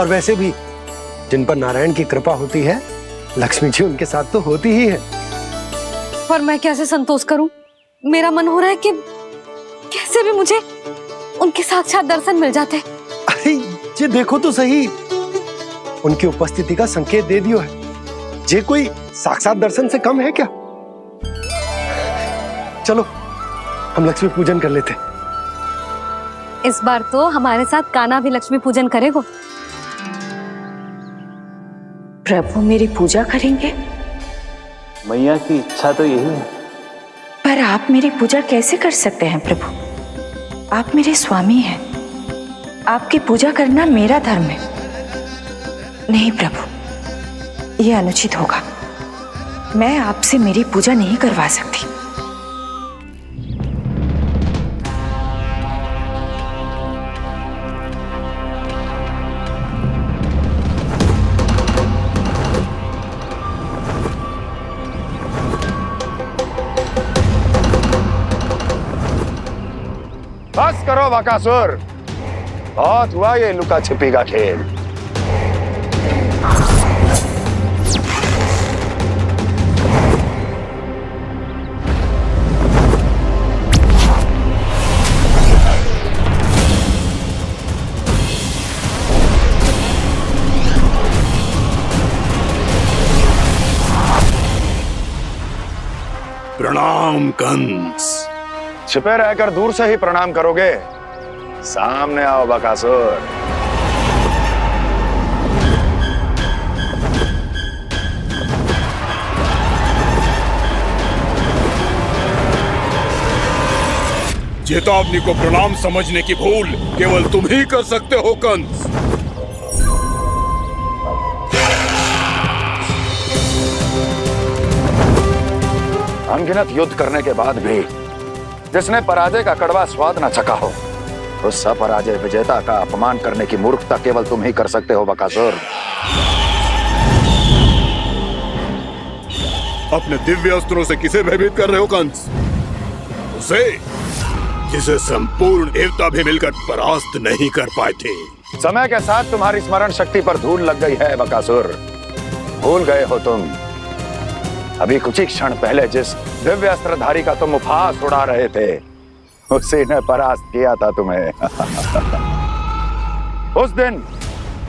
और वैसे भी जिन पर नारायण की कृपा होती है, लक्ष्मी जी उनके साथ तो होती ही है। पर मैं कैसे संतोष करूं? मेरा मन हो रहा है कि कैसे भी मुझे उनके साक्षात दर्शन मिल जाते। अरे ये देखो तो सही, उनकी उपस्थिति का संकेत दे दियो है। ये कोई साक्षात दर्शन से कम है क्या? चलो हम लक्ष्मी पूजन कर लेते। इस बार तो हमारे साथ कान्हा भी लक्ष्मी पूजन करेगा। प्रभु मेरी पूजा करेंगे? मैया की इच्छा तो यही है। पर आप मेरी पूजा कैसे कर सकते हैं प्रभु? आप मेरे स्वामी हैं। आपकी पूजा करना मेरा धर्म है। नहीं प्रभु, यह अनुचित होगा। मैं आपसे मेरी पूजा नहीं करवा सकती। बस करो बकासुर, बहुत हुआ ये लुका छिपी का खेल। प्रणाम कंस। छिपे रहकर दूर से ही प्रणाम करोगे? सामने आओ बकासुर। चेतावनी को प्रणाम समझने की भूल केवल तुम ही कर सकते हो कंस। अनगिनत युद्ध करने के बाद भी जिसने पराजय का कड़वा स्वाद न चखा हो, उस अपराजय विजेता का अपमान करने की मूर्खता केवल तुम ही कर सकते हो बकासुर। अपने दिव्य अस्त्रों से किसे भयभीत कर रहे हो कंस? उसे जिसे संपूर्ण देवता भी मिलकर परास्त नहीं कर पाए थे। समय के साथ तुम्हारी स्मरण शक्ति पर धूल लग गई है बकासुर। भूल गए हो तुम अभी कुछ ही क्षण पहले जिस दिव्य अस्त्रधारी का तुम उपहास उड़ा रहे थे, उसी ने परास्त किया था तुम्हें। उस दिन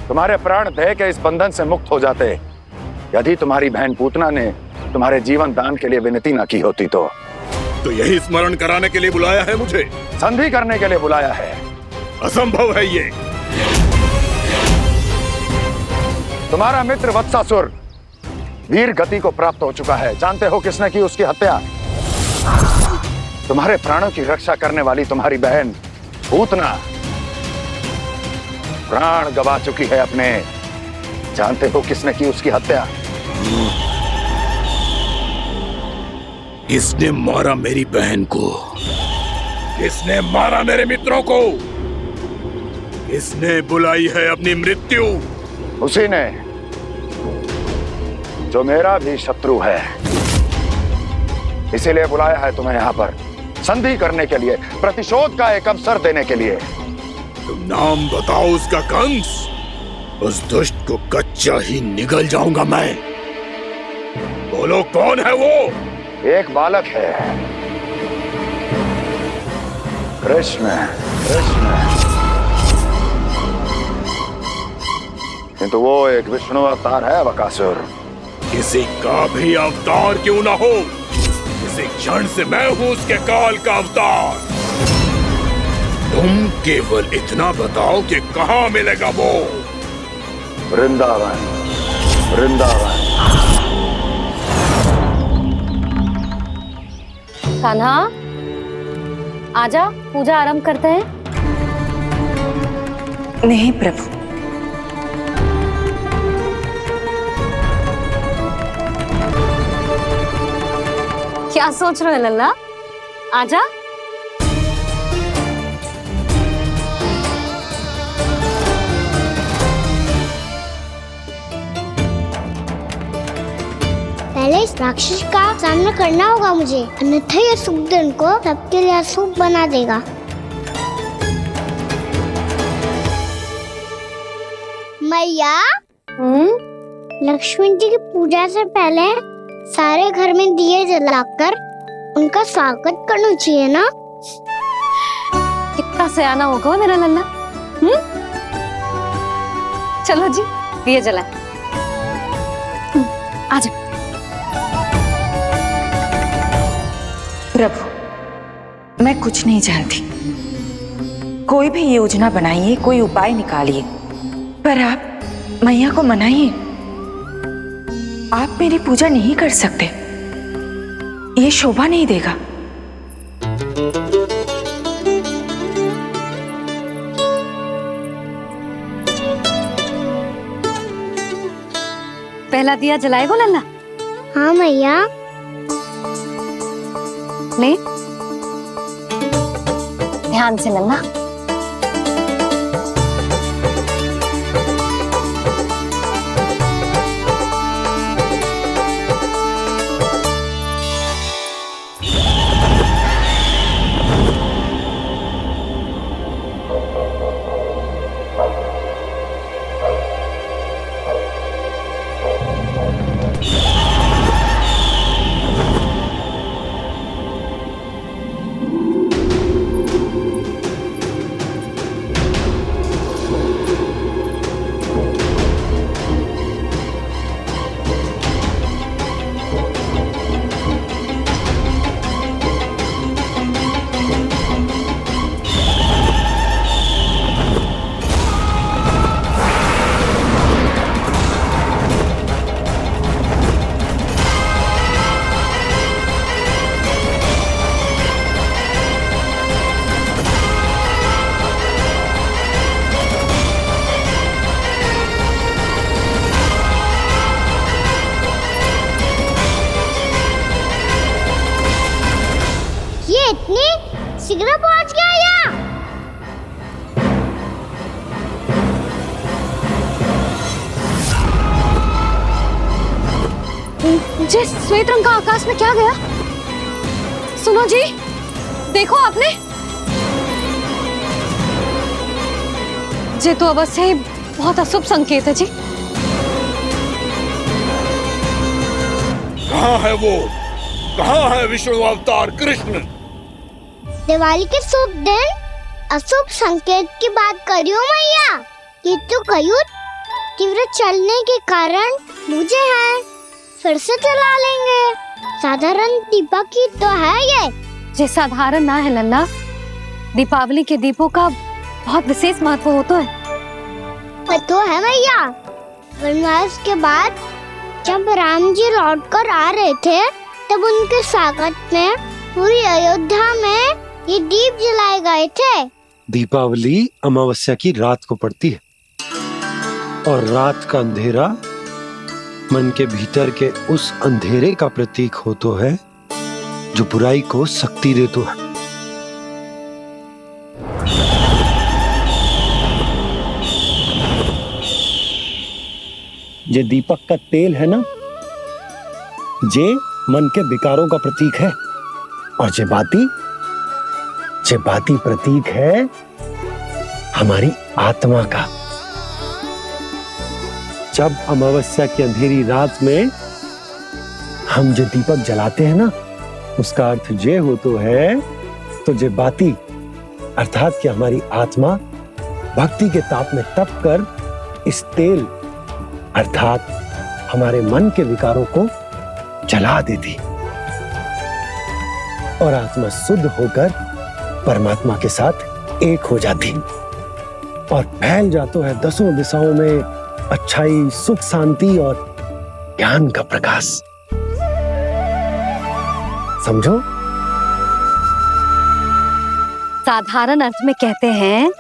तुम्हारे प्राण देह के इस बंधन से मुक्त हो जाते यदि तुम्हारी बहन पूतना ने तुम्हारे जीवन दान के लिए विनती न की होती तो यही स्मरण कराने के लिए बुलाया है मुझे? संधि करने के लिए बुलाया है। असंभव है ये। तुम्हारा मित्र वत्सासुर वीर गति को प्राप्त हो चुका है। जानते हो किसने की उसकी हत्या? तुम्हारे प्राणों की रक्षा करने वाली तुम्हारी बहन पूतना प्राण गवा चुकी है अपने। जानते हो किसने की उसकी हत्या? किसने मारा मेरी बहन को? किसने मारा मेरे मित्रों को? किसने बुलाई है अपनी मृत्यु? उसी ने जो मेरा भी शत्रु है। इसीलिए बुलाया है तुम्हें यहाँ पर संधि करने के लिए, प्रतिशोध का एक अवसर देने के लिए। तुम नाम बताओ उसका कंस। उस दुष्ट को कच्चा ही निगल जाऊंगा मैं। बोलो कौन है वो? एक बालक है, कृष्ण। किंतु वो एक विष्णु अवतार है बकासुर। किसी का भी अवतार क्यों ना हो, इसी क्षण से मैं हूं उसके काल का अवतार। तुम केवल इतना बताओ कि कहां मिलेगा वो? वृंदावन। कान्हा, आजा, पूजा आरंभ करते हैं। नहीं प्रभु, क्या सोच रहे हो लल्ला? आजा। पहले इस राक्षस का सामना करना होगा मुझे, अन्यथा ये शुभ दिन को सबके लिए अशुभ बना देगा। मैया, लक्ष्मी जी की पूजा से पहले सारे घर में दिए जलाकर उनका स्वागत करना चाहिए ना। कितना सयाना होगा मेरा लल्ला। चलो जी, दिए जलाए। आ जाओ। प्रभु, मैं कुछ नहीं जानती। कोई भी योजना बनाइए, कोई उपाय निकालिए, पर आप मैया को मनाइए। आप मेरी पूजा नहीं कर सकते, ये शोभा नहीं देगा। पहला दिया जलाएगो लल्ला? हाँ मैया। ले, ध्यान से लल्ला। शीघ्र पहुंच गया यहाँ। जे श्वेत रंग का आकाश में क्या गया? सुनो जी, देखो आपने, जे तो अवश्य ही बहुत अशुभ संकेत है जी। कहाँ है वो? कहाँ है विष्णु अवतार कृष्ण? दिवाली के शुभ दिन अशुभ संकेत की बात करियो मैया। ये तो कयूत तीव्र चलने के कारण मुझे है, फिर से चला लेंगे। साधारण दीपक ही तो है ये साधारण ना है लल्ला, दीपावली के दीपों का बहुत विशेष महत्व होता है। तो है मैया, वनवास के बाद जब राम जी लौट कर आ रहे थे तब उनके स्वागत में पूरी अयोध्या में ये दीप जलाए गए थे। दीपावली अमावस्या की रात को पड़ती है और रात का अंधेरा मन के भीतर के उस अंधेरे का प्रतीक हो तो है जो बुराई को शक्ति दे तो है। ये दीपक का तेल है ना, जे मन के विकारों का प्रतीक है, और जे बाती प्रतीक है हमारी आत्मा का। जब अमावस्या की अंधेरी रात में हम जो दीपक जलाते हैं ना, उसका अर्थ ये हो तो है, तो जे बाती अर्थात कि हमारी आत्मा भक्ति के ताप में तप कर इस तेल अर्थात हमारे मन के विकारों को जला देती और आत्मा शुद्ध होकर परमात्मा के साथ एक हो जाती और फैल जाता है दसों दिशाओं में अच्छाई, सुख, शांति और ज्ञान का प्रकाश। समझो? साधारण अर्थ में कहते हैं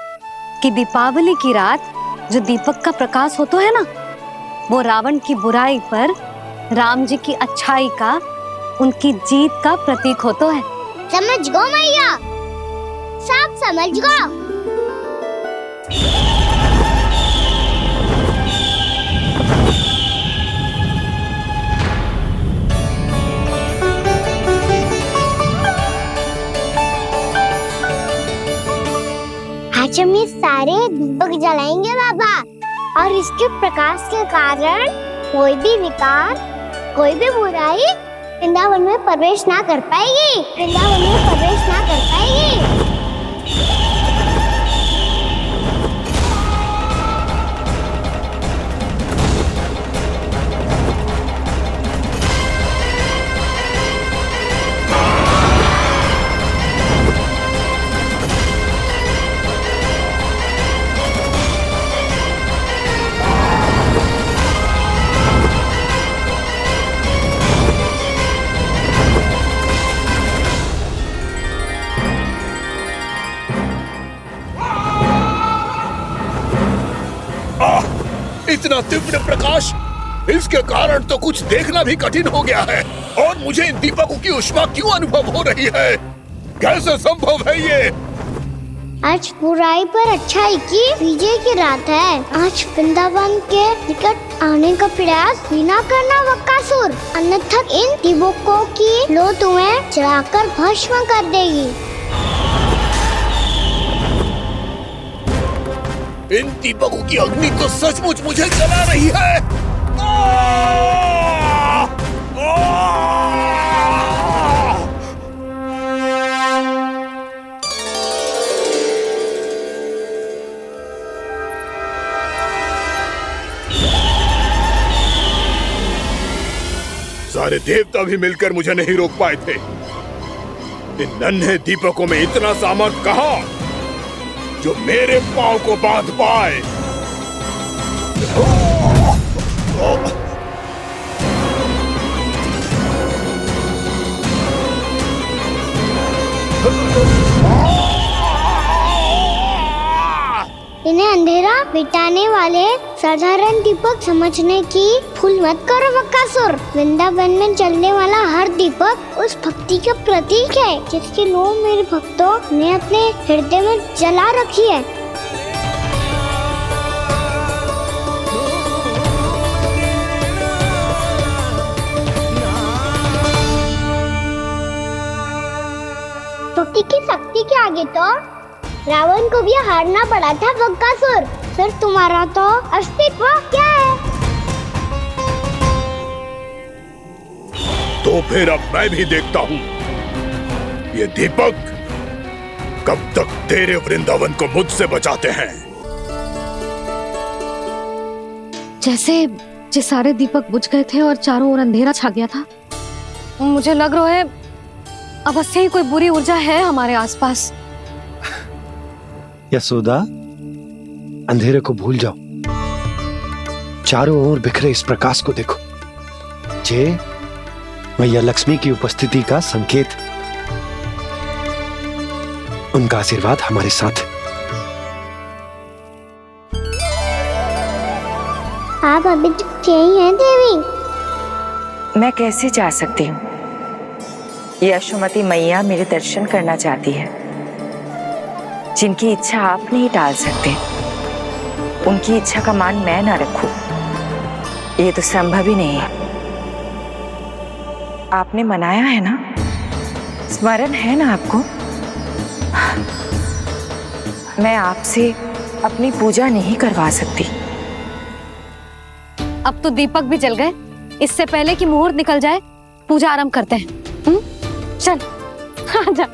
कि दीपावली की रात जो दीपक का प्रकाश होता है ना, वो रावण की बुराई पर राम जी की अच्छाई का, उनकी जीत का प्रतीक होता है। समझ गो मैया, सब समझ गो। आज हम ये सारे दीपक जलाएंगे बाबा, और इसके प्रकाश के कारण कोई भी विकार, कोई भी बुराई वृंदावन में प्रवेश ना कर पाएगी, वृंदावन में प्रवेश ना कर पाएगी। इतना तीव्र प्रकाश, इसके कारण तो कुछ देखना भी कठिन हो गया है। और मुझे इन दीपकों की ऊष्मा क्यों अनुभव हो रही है? कैसे संभव है ये? आज बुराई पर अच्छाई की विजय की रात है। आज वृंदावन के निकट आने का प्रयास भी ना करना बकासुर, अन्यथा इन दीपकों की लो तुम्हें जलाकर भस्म कर देगी। इन दीपकों की अग्नि तो सचमुच मुझे जला रही है। सारे देवता भी मिलकर मुझे नहीं रोक पाए थे। इन नन्हे दीपकों में इतना सामर्थ कहां जो मेरे पांव को बांध पाए। इन्हें अंधेरा मिटाने वाले साधारण दीपक समझने की भूल मत करो बकासुर। वृंदावन में जलने वाला हर दीपक उस भक्ति का प्रतीक है जिसकी लो मेरे भक्तों ने अपने हृदय में जला रखी है। भक्ति की शक्ति के आगे तो रावण को भी हारना पड़ा था बकासुर। फिर तुम्हारा तो अस्तित्व क्या है? तो फिर अब मैं भी देखता हूँ ये दीपक कब तक तेरे वृंदावन को मुझसे बचाते हैं। जैसे सारे दीपक बुझ गए थे और चारों ओर अंधेरा छा गया था, मुझे लग रहा है अवश्य ही कोई बुरी ऊर्जा है हमारे आसपास। यशोदा, अंधेरे को भूल जाओ, चारों ओर बिखरे इस प्रकाश को देखो। जे मैया लक्ष्मी की उपस्थिति का संकेत, उनका आशीर्वाद हमारे साथ। आप अभी तक यही हैं देवी? मैं कैसे जा सकती हूँ? यशोमती मैया मेरे दर्शन करना चाहती है। जिनकी इच्छा आप नहीं टाल सकते, उनकी इच्छा का मान मैं ना रखूं, ये तो संभव ही नहीं है। आपने मनाया है ना, स्मरण है ना आपको? मैं आपसे अपनी पूजा नहीं करवा सकती। अब तो दीपक भी जल गए, इससे पहले कि मुहूर्त निकल जाए पूजा आरंभ करते हैं। चल आजा।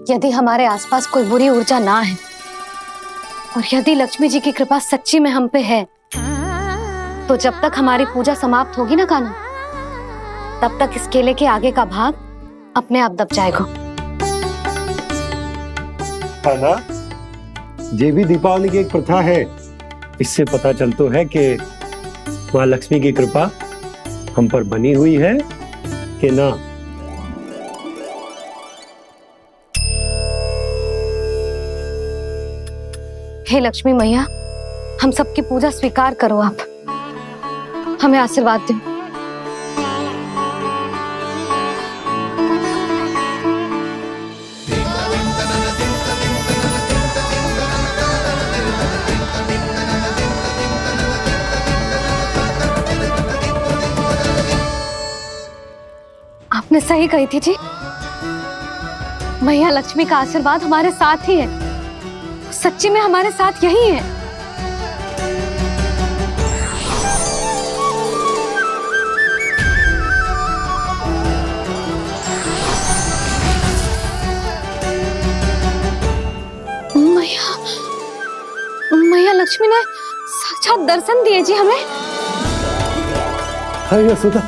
यदि हमारे आसपास कोई बुरी ऊर्जा ना है और यदि लक्ष्मी जी की कृपा सच्ची में हम पे है, तो जब तक हमारी पूजा समाप्त होगी ना कान्हा, तब तक इस केले के आगे का भाग अपने आप दब जाएगा। कान्हा, ये भी दीपावली की एक प्रथा है। इससे पता चलता है कि माँ लक्ष्मी की कृपा हम पर बनी हुई है कि ना। हे लक्ष्मी मैया, हम सबकी पूजा स्वीकार करो, आप हमें आशीर्वाद दो। आपने सही कही थी जी। मैया लक्ष्मी का आशीर्वाद हमारे साथ ही है, सच्ची में हमारे साथ यही है। मैया लक्ष्मी ने साक्षात दर्शन दिए जी हमें। हाय यशोदा,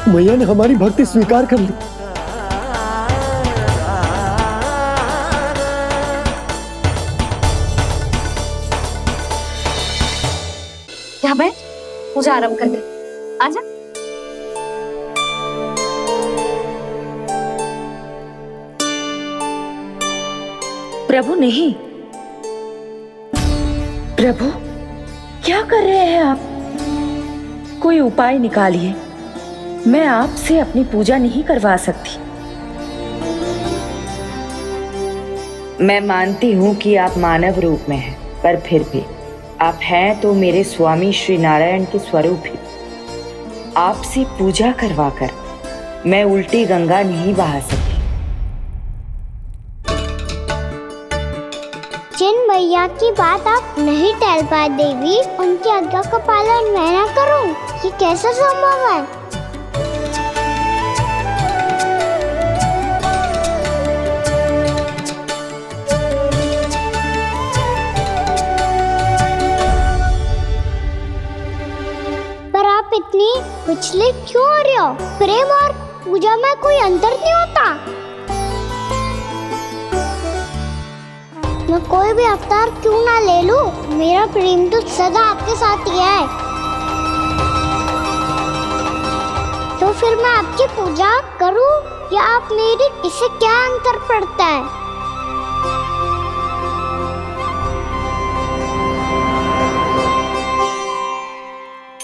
मैया ने हमारी भक्ति स्वीकार कर ली। क्या बैठ, पूजा आरंभ कर दे। आजा। प्रभु नहीं, प्रभु क्या कर रहे हैं आप? कोई उपाय निकालिए, मैं आपसे अपनी पूजा नहीं करवा सकती। मैं मानती हूँ कि आप मानव रूप में हैं, पर फिर भी आप हैं तो मेरे स्वामी श्री नारायण के स्वरूप ही। आपसे पूजा करवाकर मैं उल्टी गंगा नहीं बहा सकती। जिन भैया की बात आप नहीं टल पाए देवी, उनकी आज्ञा का पालन मैं ना करूं, ये कैसा संभव है? पर आप इतनी विचलित क्यों हो रहे हो? प्रेम और पूजा में कोई अंतर नहीं होता। मैं कोई भी अवतार क्यों ना ले लूं, मेरा प्रेम तो सदा आपके साथ ही है। तो फिर मैं आपकी पूजा करूं या आप मेरी, इससे क्या अंतर पड़ता है?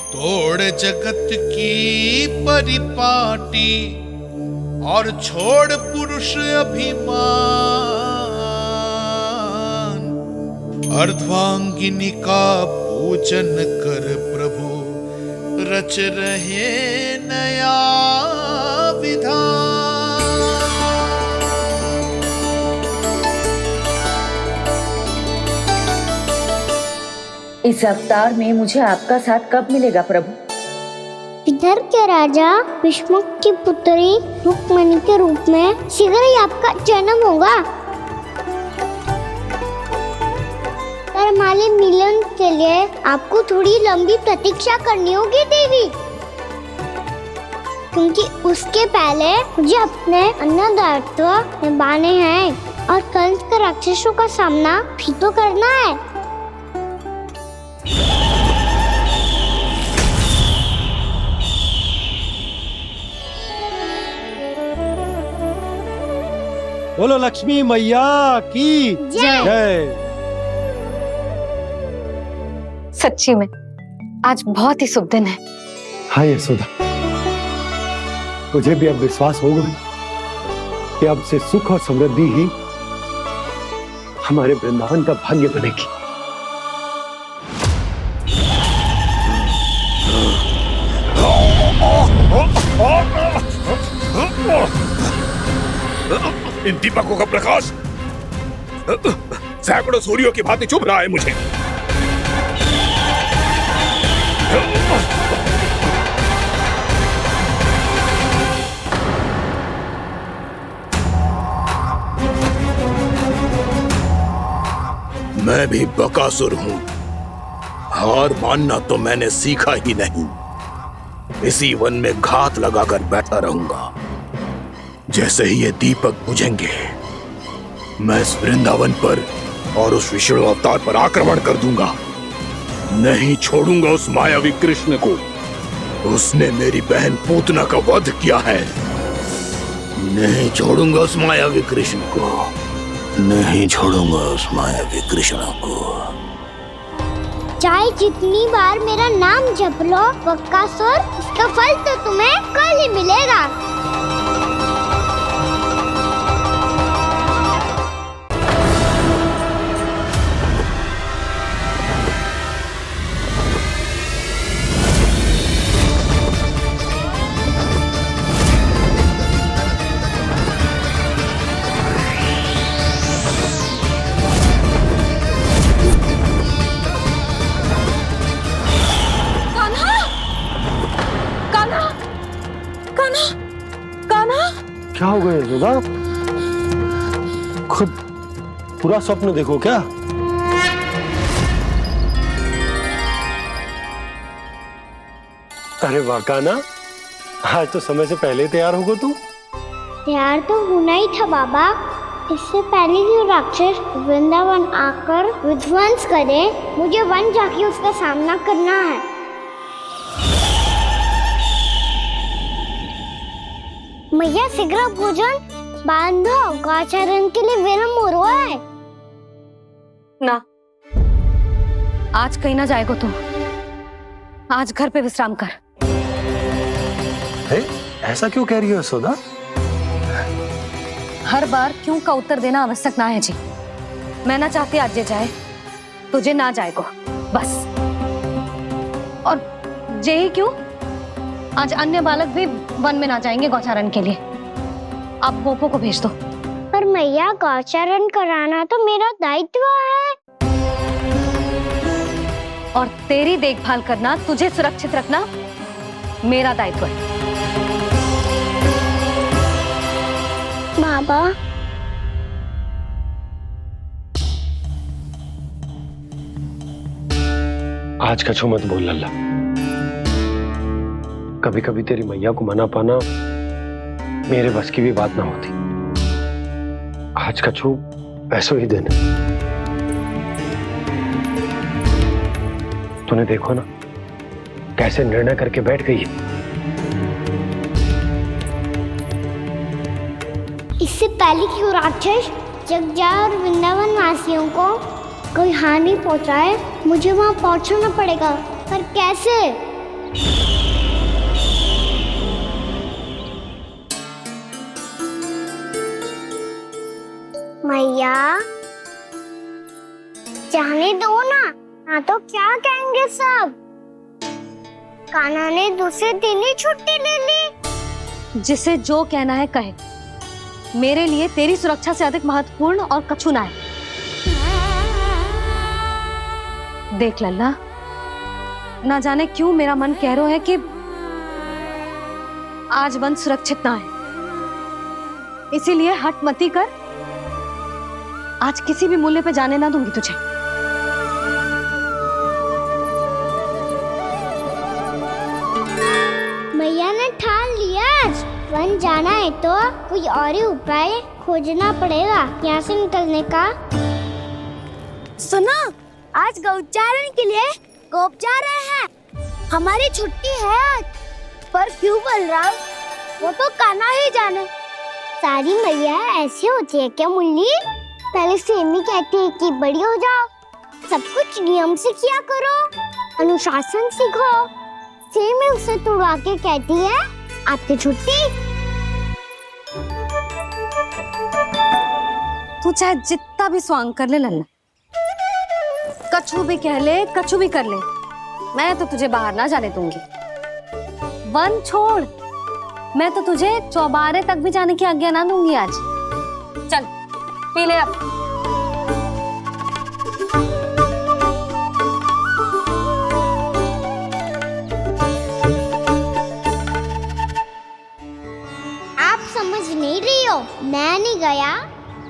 तोड़ जगत की परिपाटी और छोड़ पुरुष अभिमान, अर्धांगिनी का पूजन कर प्रभु रच रहे नया विधान। इस अवतार में मुझे आपका साथ कब मिलेगा प्रभु? विदर्भ के राजा विष्णुक की पुत्री रुक्मणी के रूप में शीघ्र ही आपका जन्म होगा। पर हमारे मिलन के लिए आपको थोड़ी लंबी प्रतीक्षा करनी होगी देवी, क्योंकि उसके पहले मुझे अपने अन्य दायित्व निभाने हैं और कंस के राक्षसों का सामना भी तो करना है। बोलो लक्ष्मी मैया की जय। सच्ची में आज बहुत ही शुभ दिन है। हाँ यशोदा, मुझे भी अब विश्वास होगा कि अब से सुख और समृद्धि ही हमारे वृंदावन का भाग्य बनेगी। इन दीपकों का प्रकाश सैकड़ों सूर्यों की भांति चुभ रहा है मुझे। मैं भी बकासुर हूं, हार मानना तो मैंने सीखा ही नहीं। इसी वन में घात लगाकर बैठा रहूंगा। जैसे ही ये दीपक बुझेंगे, मैं इस वृंदावन पर और उस विष्णु अवतार पर आक्रमण कर दूंगा। नहीं छोड़ूंगा उस मायावी कृष्ण को। उसने मेरी बहन पूतना का वध किया है। नहीं छोड़ूंगा उस मायावी कृष्ण को। नहीं छोड़ूंगा उस मायावी कृष्ण को। चाहे जितनी बार मेरा नाम जप लो बकासुर, इसका फल तो तुम्हें कल ही मिलेगा। क्या हो गया यशोदा? खुद पूरा स्वप्न देखो क्या? अरे वाकाना, आज तो समय से पहले तैयार होगा तू। तैयार तो होना ही था बाबा। इससे पहले कि राक्षस वृंदावन आकर विध्वंस करे, मुझे वन जाके उसका सामना करना है। मैया शीघ्र भोजन बांधो, गौचरण के लिए विलंब हो रहा है। ना, आज कहीं ना जाएगा तुम। आज घर पे विश्राम कर। ऐसा क्यों कह रही हो यशोदा? हर बार क्यों का उत्तर देना आवश्यक ना है जी। मैं ना चाहती आज ये जाए, तुझे ना जाएगा बस। और जे ही क्यों, आज अन्य बालक भी वन में ना जाएंगे गौचारण के लिए। आप गोपो को भेज दो। पर मैया गौचरण कराना तो मेरा दायित्व है। और तेरी देखभाल करना, तुझे सुरक्षित रखना मेरा दायित्व है। बाबा, आज कछु मत बोल लल्ला। कभी कभी तेरी मैया को मना पाना मेरे बस की भी बात ना होती। आज कछु पैसों ही देना। तूने देखो ना कैसे निर्णय करके बैठ गई है। इससे पहले कि वो राक्षस जगजा और वृंदावन वासियों को कोई हानि पहुंचाए, मुझे वहां पहुंचना पड़ेगा। पर कैसे? मैया, जाने दो ना तो क्या कहेंगे सब। कान्हा ने दूसरे दिन ही छुट्टी ले ली। जिसे जो कहना है कहे। मेरे लिए तेरी सुरक्षा से अधिक महत्वपूर्ण और कछु ना है। देख लल्ला, ना जाने क्यों मेरा मन कह रहा है कि आज वन सुरक्षित ना है। इसीलिए हट मती कर। आज किसी भी मूल्य पे जाने ना दूंगी तुझे। मैया ने ठान लिया, वन जाना है तो कोई और ही उपाय खोजना पड़ेगा यहाँ से निकलने का। सुनो, आज गौचारण के लिए गोप जा रहे हैं। हमारी छुट्टी है आज। पर क्यों बलराम? वो तो कान्हा ही जाने। सारी मैया ऐसी होती है क्या मुन्नी? पहले सेमी कहती है कि बड़ी हो जाओ, सब कुछ नियम से किया करो, अनुशासन सीखो। सेमी उसे तुड़वा के कहती है आपकी छुट्टी। तू चाहे जितना भी स्वांग कर ले लल्ला, कछु भी कह ले, कछु भी कर ले, मैं तो तुझे बाहर ना जाने दूंगी। वन छोड़, मैं तो तुझे चौबारे तक भी जाने की आज्ञा ना दूंगी आज। चल पी ले अब। आप समझ नहीं रही हो, मैं नहीं गया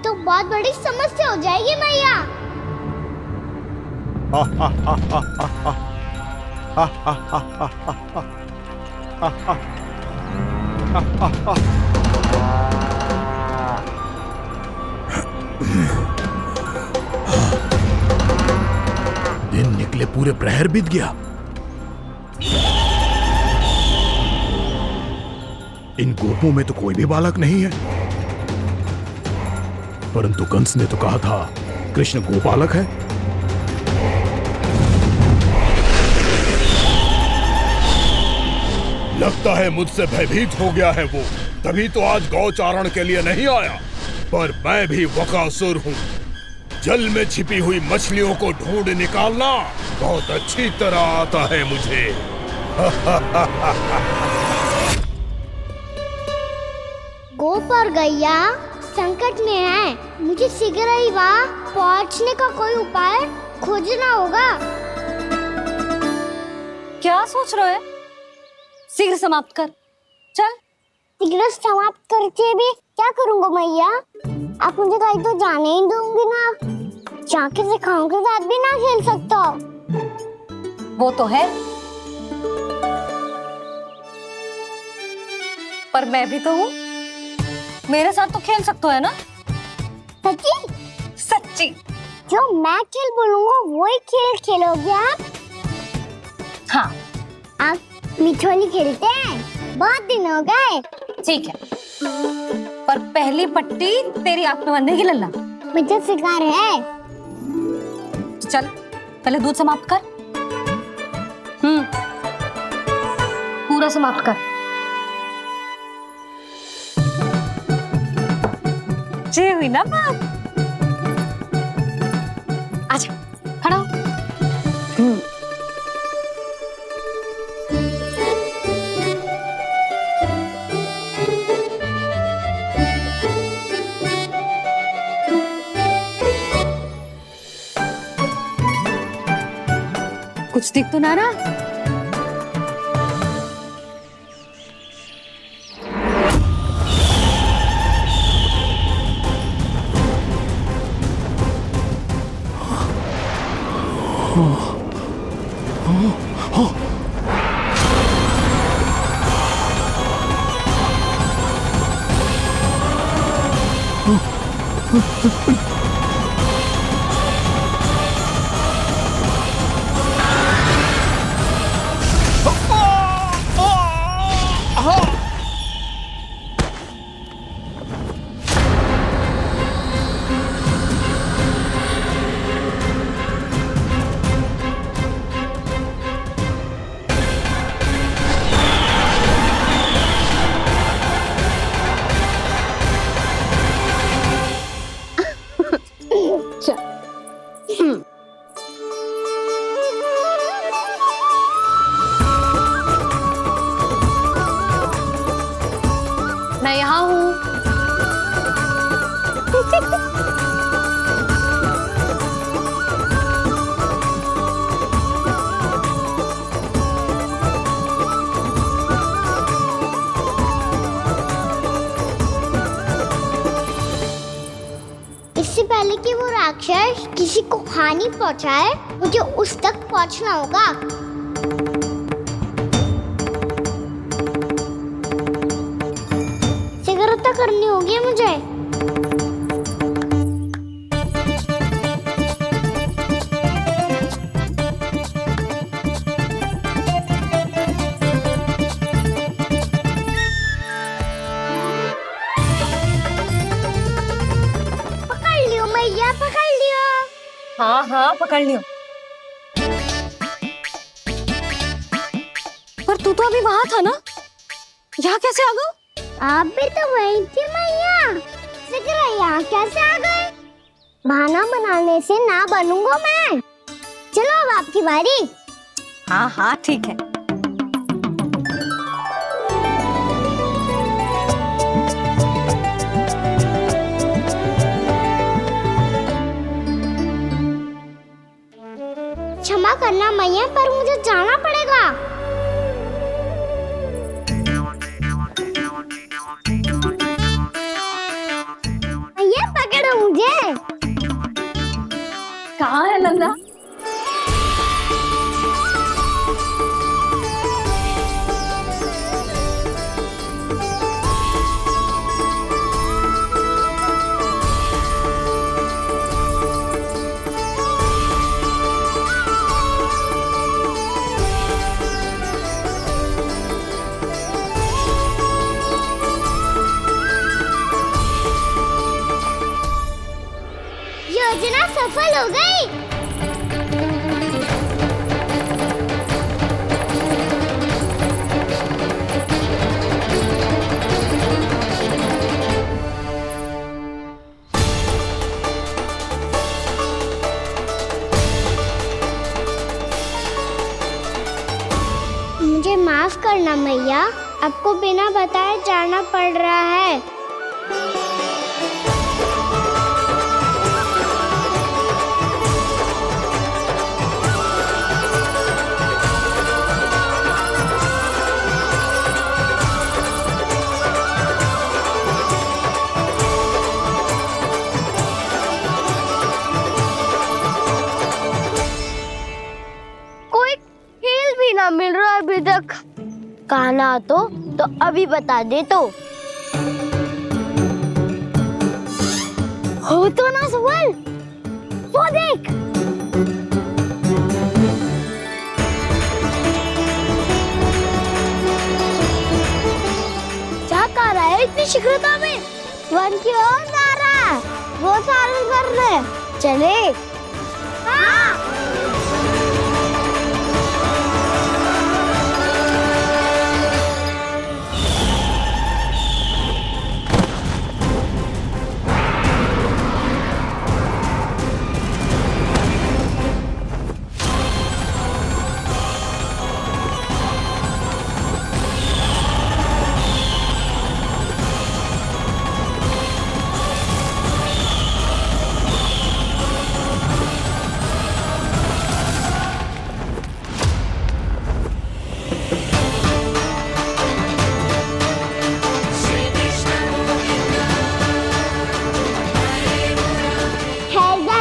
तो बहुत बड़ी समस्या हो जाएगी मैया। दिन निकले पूरे प्रहर बीत गया। इन गोपों में तो कोई भी बालक नहीं है, परंतु कंस ने तो कहा था कृष्ण गोपालक है। लगता है मुझसे भयभीत हो गया है वो, तभी तो आज गौचारण के लिए नहीं आया। पर मैं भी बकासुर हूँ। जल में छिपी हुई मछलियों को ढूंढ निकालना बहुत अच्छी तरह आता है मुझे। गोप और गैया संकट में है। मुझे शीघ्र ही वहाँ पहुँचने का कोई उपाय खोजना होगा। क्या सोच रहे हो? शीघ्र समाप्त कर। चल सिगरेट समाप्त करके भी क्या करूंगा मैया? आप मुझे कहीं तो जाने ही दूंगी ना। जाके सिखाओं के साथ भी ना खेल सकता। वो तो है, पर मैं भी तो हूँ, मेरे साथ तो खेल सकते हो है ना? सच्ची? सच्ची। जो मैं खेल बोलूंगा वही खेल खेलोगे आप? हाँ आप मिठोली खेलते हैं? बहुत दिन हो गए। ठीक है, पर पहली पट्टी तेरी आंख में बंधेगी लल्ला। मुझे शिकार है। चल पहले दूध समाप्त कर। पूरा समाप्त कर। जे हुई ना बात। आजा खड़ा हो। कुछ दिख तो ना रहा? मैं यहाँ हूँ। इससे पहले कि वो राक्षस किसी को हानि पहुंचाए, मुझे उस तक पहुंचना होगा। सिगरेट करनी होगी मुझे। पकड़ लियो मैया, पकड़ लियो। हाँ हाँ पकड़ लियो। पर तू तो अभी वहां था ना, यहाँ कैसे आ गया? आप भी तो वही थी मैया। सिगरेट यहाँ कैसे आ गए? बहाना बनाने से ना बनूंगा मैं। चलो अब आपकी बारी। हाँ हाँ ठीक है। क्षमा करना मैया, पर मुझे जाना पड़ेगा। मैया पकड़ो मुझे। कहाँ है लल्ला? योजना सफल हो गई। मुझे माफ करना मैया, आपको बिना बताए जाना पड़ रहा है। मिल रहा है अभी तक? कहना तो अभी बता दे तो। हो तो ना सवाल, वो देख। क्या कर रहा है इतनी शीघ्रता में? वन की ओर जा रहा है, वो सारे कर रहे। चले। हाँ।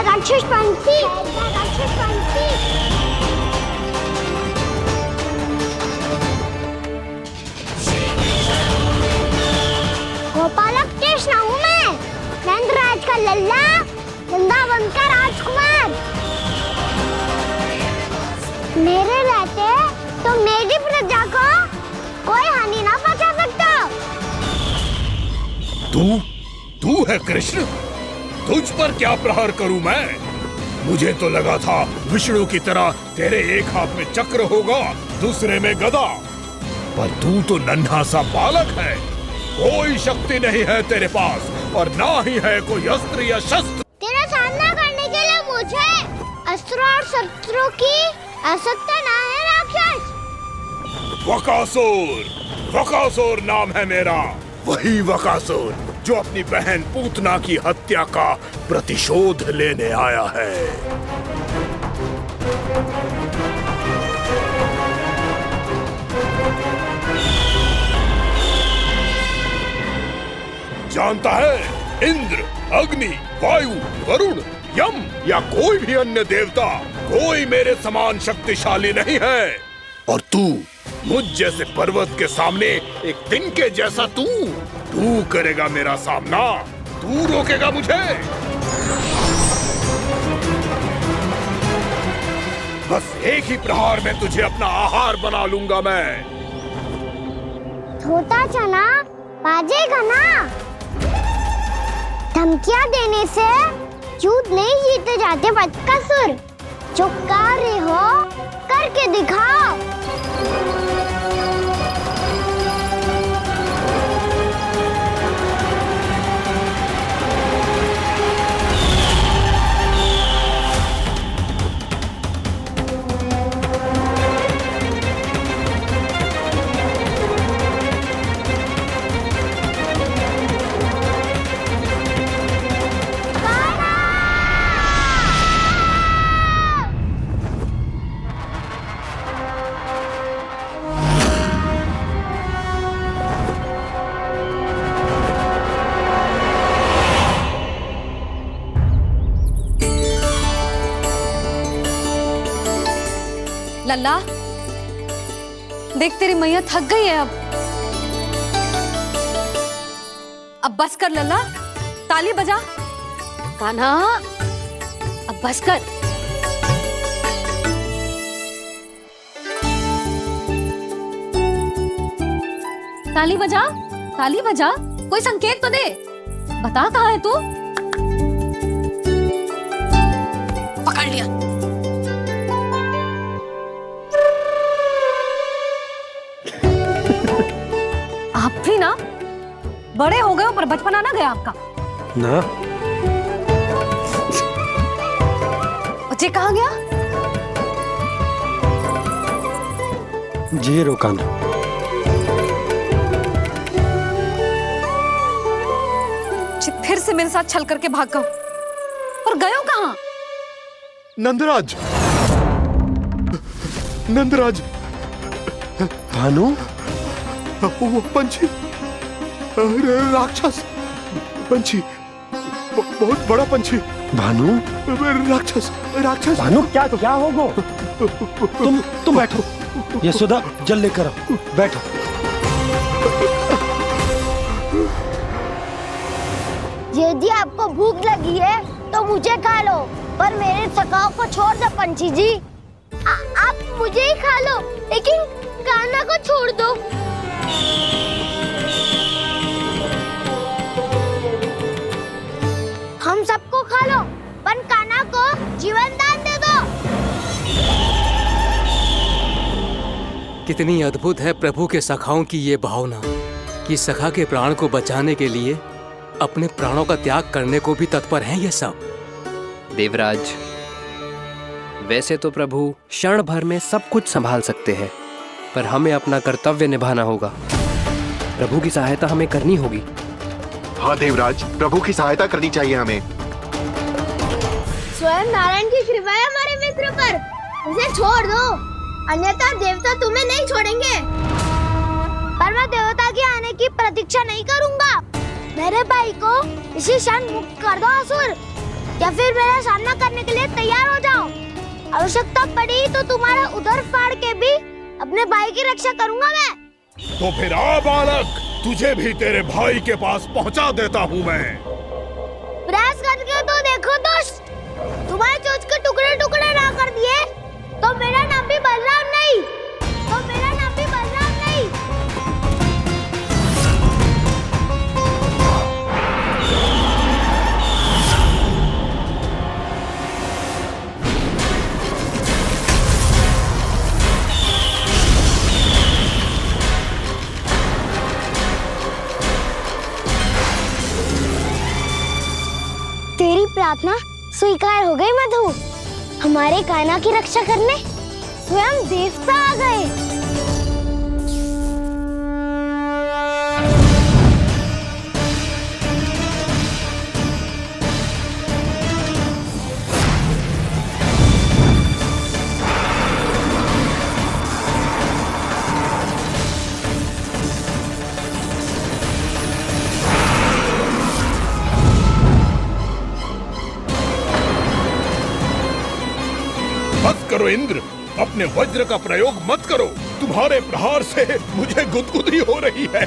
राक्षस पंछी, राक्षस पंछी। गोपालक कृष्ण हूँ मैं, नंदराज का लल्ला, वृंदावन का राजकुमार। मेरे रहते तो मेरी प्रजा को कोई हानि ना पहुंचा सकता। तू है कृष्ण? तुझ पर क्या प्रहार करूं मैं? मुझे तो लगा था विष्णु की तरह तेरे एक हाथ में चक्र होगा, दूसरे में गदा, पर तू तो नन्हा सा बालक है। कोई शक्ति नहीं है तेरे पास और ना ही है कोई अस्त्र या शस्त्र। तेरा सामना करने के लिए मुझे अस्त्र और शस्त्रों की आवश्यकता ना है राक्षस। वकासुर, वकासुर नाम है मेरा, वही वकासुर जो अपनी बहन पूतना की हत्या का प्रतिशोध लेने आया है। जानता है, इंद्र, अग्नि, वायु, वरुण, यम या कोई भी अन्य देवता, कोई मेरे समान शक्तिशाली नहीं है। और तू, मुझ जैसे पर्वत के सामने एक तिनके जैसा तू करेगा मेरा सामना? तू रोकेगा मुझे? बस एक ही प्रहार में तुझे अपना आहार बना लूंगा मैं। छोटा चना बाजेगा ना। धमकियां देने से युद्ध नहीं जीते जाते बदकसूर। जो कार्य हो करके दिखाओ। लल्ला, देख तेरी मैया थक गई है अब बस कर लल्ला, ताली बजा। कान्हा, अब बस कर। ताली बजा, ताली बजा, कोई संकेत तो दे, बता कहाँ है तू? पकड़ लिया। आप भी ना बड़े हो गए हो पर बचपना ना गया आपका ना। बच्चे कहाँ गया? जी रोकाना। फिर से मेरे साथ छल करके भाग गए और गए हो कहाँ? नंदराज, नंदराज, भानु, वो पंछी, राक्षस पंछी, बहुत बड़ा पंछी। भानु, राक्षस राक्षस। भानु क्या होगा? तुम बैठो, यशोदा जल लेकर आओ, बैठो। यदि आपको भूख लगी है तो मुझे खा लो, पर मेरे सखाओं को छोड़ दो पंछी जी। आप मुझे ही खा लो, लेकिन कान्हा को छोड़ दो। हम सबको खा लो, पर कान्हा को जीवन दान दे दो। कितनी अद्भुत है प्रभु के सखाओं की ये भावना कि सखा के प्राण को बचाने के लिए अपने प्राणों का त्याग करने को भी तत्पर हैं ये सब। देवराज, वैसे तो प्रभु क्षण भर में सब कुछ संभाल सकते हैं, पर हमें अपना कर्तव्य निभाना होगा। प्रभु की सहायता हमें करनी होगी। हाँ देवराज, प्रभु की सहायता करनी चाहिए हमें। स्वयं नारायण की कृपा है हमारे मित्र पर, उसे छोड़ दो, अन्यथा देवता तुम्हें नहीं छोड़ेंगे। पर मैं देवता के आने की प्रतीक्षा नहीं करूंगा। मेरे भाई को इसी क्षण मुक्त कर दो असुर, या फिर मेरा सामना करने के लिए तैयार हो जाओ। आवश्यकता पड़ी तो तुम्हारा उदर फाड़ के भी अपने भाई की रक्षा करूंगा मैं। तो फिर आ बालक, तुझे भी तेरे भाई के पास पहुंचा देता हूँ मैं। प्रयास करके तो देखो दोस्त, तुम्हारे चोंच के टुकड़े टुकड़े ना कर दिए तो मेरा नाम भी बलराम नहीं, तो मेरा नाम भी बलराम नहीं। तेरी प्रार्थना स्वीकार हो गई मधु। हमारे कान्हा की रक्षा करने स्वयं देवता आ गए। मत करो इंद्र, अपने वज्र का प्रयोग मत करो। तुम्हारे प्रहार से मुझे गुदगुदी हो रही है।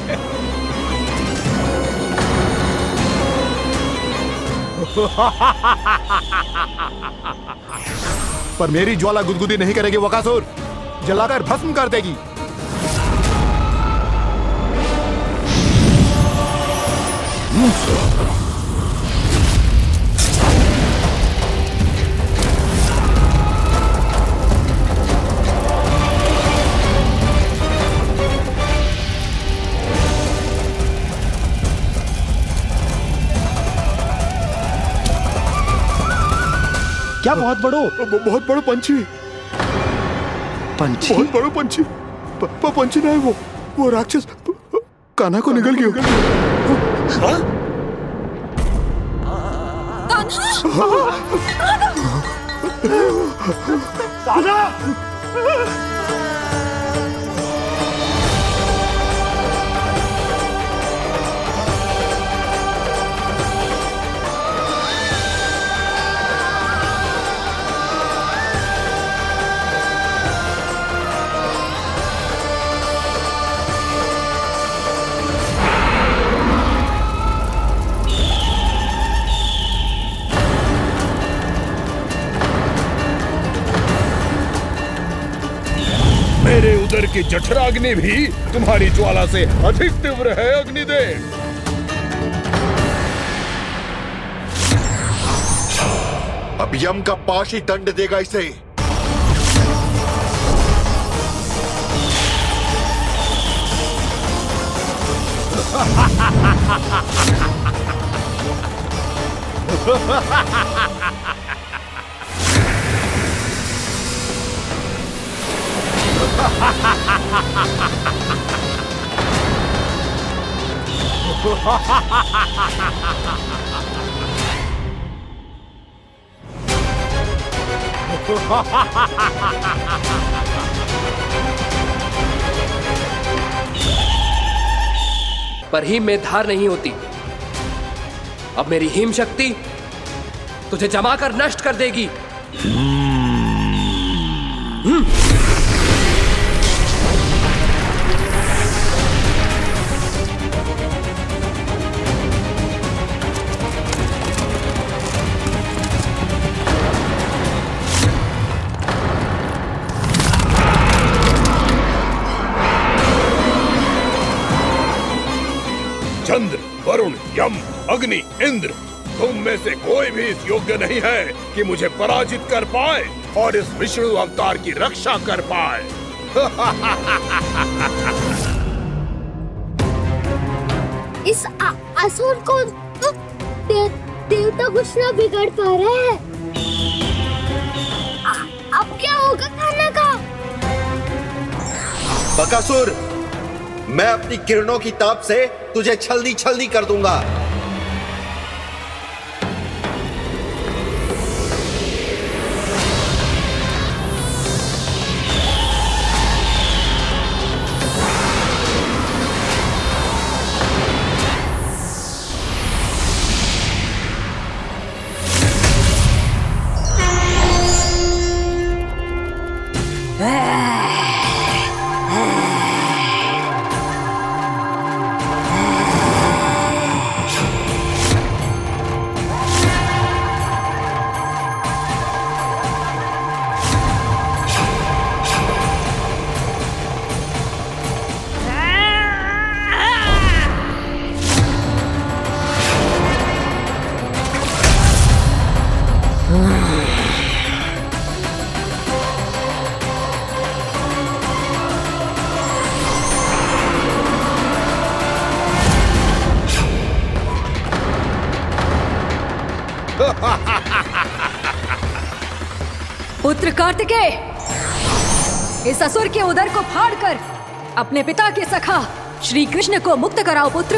पर मेरी ज्वाला गुदगुदी नहीं करेगी बकासुर, जलाकर भस्म कर देगी। क्या बहुत बड़ो? बहुत बड़ा पंछी। पंछी? बहुत बड़ा पंछी। पंछी नहीं, वो राक्षस कान्हा को निगल गया। हाँ? कान्हा! मेरे उदर की जठराग्नि भी तुम्हारी ज्वाला से अधिक तीव्र है अग्निदेव। अब यम का पाश ही दंड देगा इसे। पर हिम में धार नहीं होती। अब मेरी हिम शक्ति तुझे जमा कर नष्ट कर देगी। चंद्र, वरुण, यम, अग्नि, इंद्र, तुम में से कोई भी इस योग्य नहीं है कि मुझे पराजित कर पाए और इस विष्णु अवतार की रक्षा कर पाए। इस असुर को तो देवता कुछ ना बिगाड़ पा रहे हैं। अब क्या होगा खाने का? बकासुर, मैं अपनी किरणों की ताप से तुझे छलनी छलनी कर दूंगा। पुत्र कार्तिकेय, इस असुर के उदर को फाड़कर अपने पिता के सखा श्री कृष्ण को मुक्त कराओ पुत्र।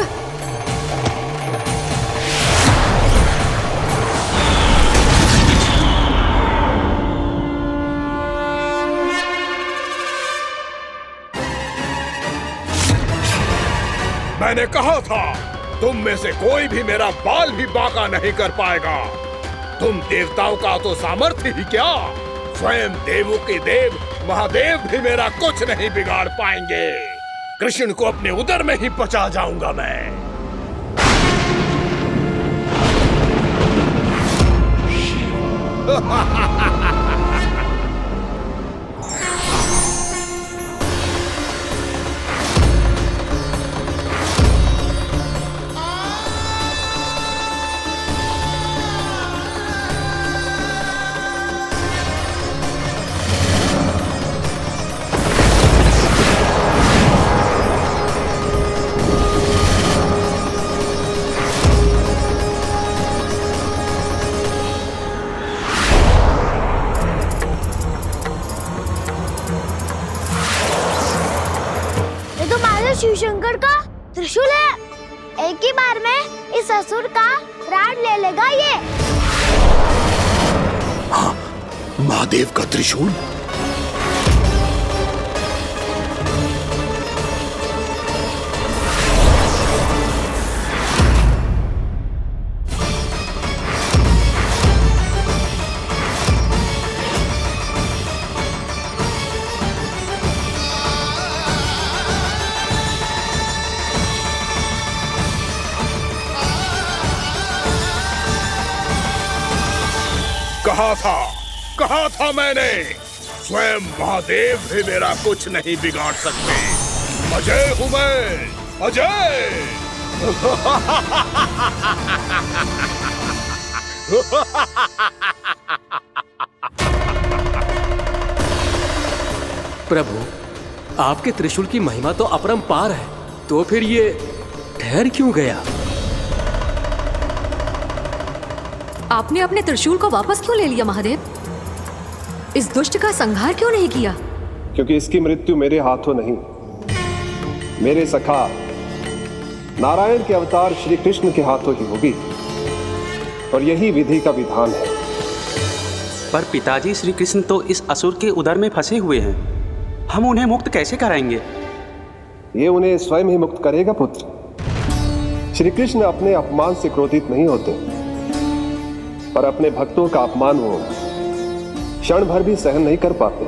मैंने कहा था, तुम में से कोई भी मेरा बाल भी बांका नहीं कर पाएगा। तुम देवताओं का तो सामर्थ्य ही क्या, स्वयं देवों के देव महादेव भी मेरा कुछ नहीं बिगाड़ पाएंगे। कृष्ण को अपने उदर में ही पचा जाऊंगा मैं। शिव शंकर का त्रिशूल है। एक ही बार में इस असुर का प्राण ले लेगा ये। हाँ, महादेव का त्रिशूल। कहा था मैंने, स्वयं महादेव भी मेरा कुछ नहीं बिगाड़ सकते। अजय हूं मैं, अजय। प्रभु, आपके त्रिशूल की महिमा तो अपरंपार है, तो फिर ये ठहर क्यों गया? आपने अपने त्रिशूल को वापस क्यों ले लिया महादेव? इस दुष्ट का संहार क्यों नहीं किया? क्योंकि इसकी मृत्यु मेरे हाथों नहीं, मेरे सखा नारायण के अवतार श्री कृष्ण के हाथों ही होगी, और यही विधि का विधान है। पर पिताजी, श्री कृष्ण तो इस असुर के उदर में फंसे हुए हैं, हम उन्हें मुक्त कैसे कराएंगे? ये उन्हें स्वयं ही मुक्त करेगा पुत्र। श्री कृष्ण अपने अपमान से क्रोधित नहीं होते, पर अपने भक्तों का अपमान वो क्षण भर भी सहन नहीं कर पाते।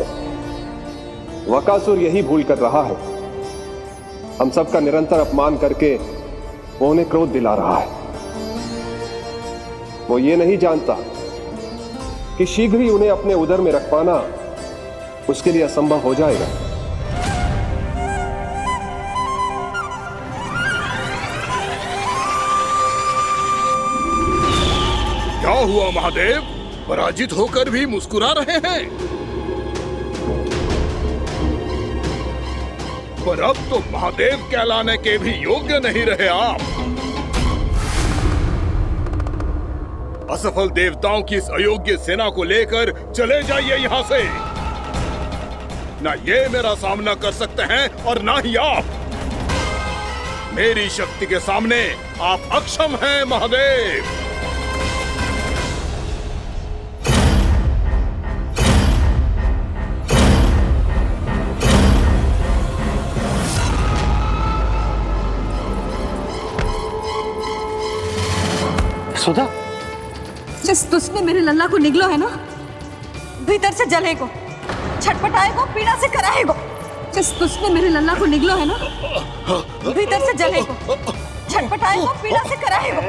वकासुर यही भूल कर रहा है। हम सबका निरंतर अपमान करके वो उन्हें क्रोध दिला रहा है। वो ये नहीं जानता कि शीघ्र ही उन्हें अपने उदर में रख पाना उसके लिए असंभव हो जाएगा। क्या हुआ महादेव? पराजित होकर भी मुस्कुरा रहे हैं। पर अब तो महादेव कहलाने के भी योग्य नहीं रहे आप। असफल देवताओं की इस अयोग्य सेना को लेकर चले जाइए यहाँ से। ना ये मेरा सामना कर सकते हैं और ना ही आप। मेरी शक्ति के सामने आप अक्षम हैं महादेव। सुधा, जिस दुष्ट ने मेरे लल्ला को निगलो है ना, भीतर से जलेगो, छटपटाएगो, पीड़ा से कराएगो। जिस दुष्ट ने मेरे लल्ला को निगलो है ना, भीतर से जलेगो, छटपटाएगो, पीड़ा से कराएगो।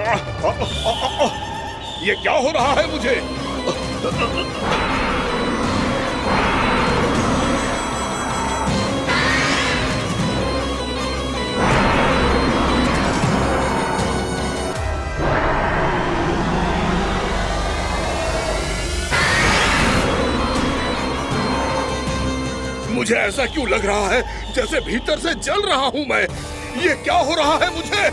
ये क्या हो रहा है मुझे? मुझे ऐसा क्यों लग रहा है जैसे भीतर से जल रहा हूं मैं? ये क्या हो रहा है मुझे?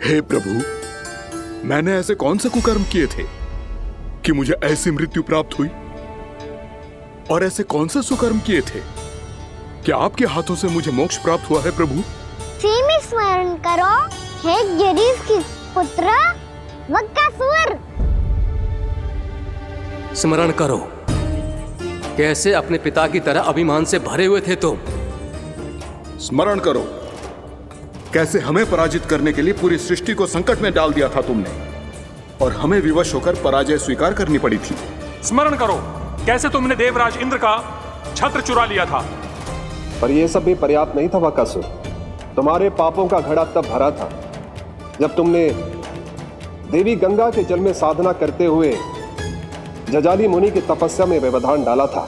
हे प्रभु, मैंने ऐसे कौन से कुकर्म किए थे कि मुझे ऐसी मृत्यु प्राप्त हुई? और ऐसे कौन से सुकर्म किए थे कि आपके हाथों से मुझे मोक्ष प्राप्त हुआ है प्रभु? में स्मरण करो, हे गिरीश की पुत्र वकासुर। स्मरण करो, कैसे अपने पिता की तरह अभिमान से भरे हुए थे तुम। स्मरण करो, कैसे हमें पराजित करने के लिए पूरी सृष्टि को संकट में डाल दिया था तुमने, और हमें विवश होकर पराजय स्वीकार करनी पड़ी थी। स्मरण करो, कैसे तुमने देवराज इंद्र का छत्र चुरा लिया था पर यह सब भी पर्याप्त नहीं था बकासुर। तुम्हारे पापों का घड़ा तब भरा था जब तुमने देवी गंगा के जल में साधना करते हुए जजाली मुनि की तपस्या में व्यवधान डाला था।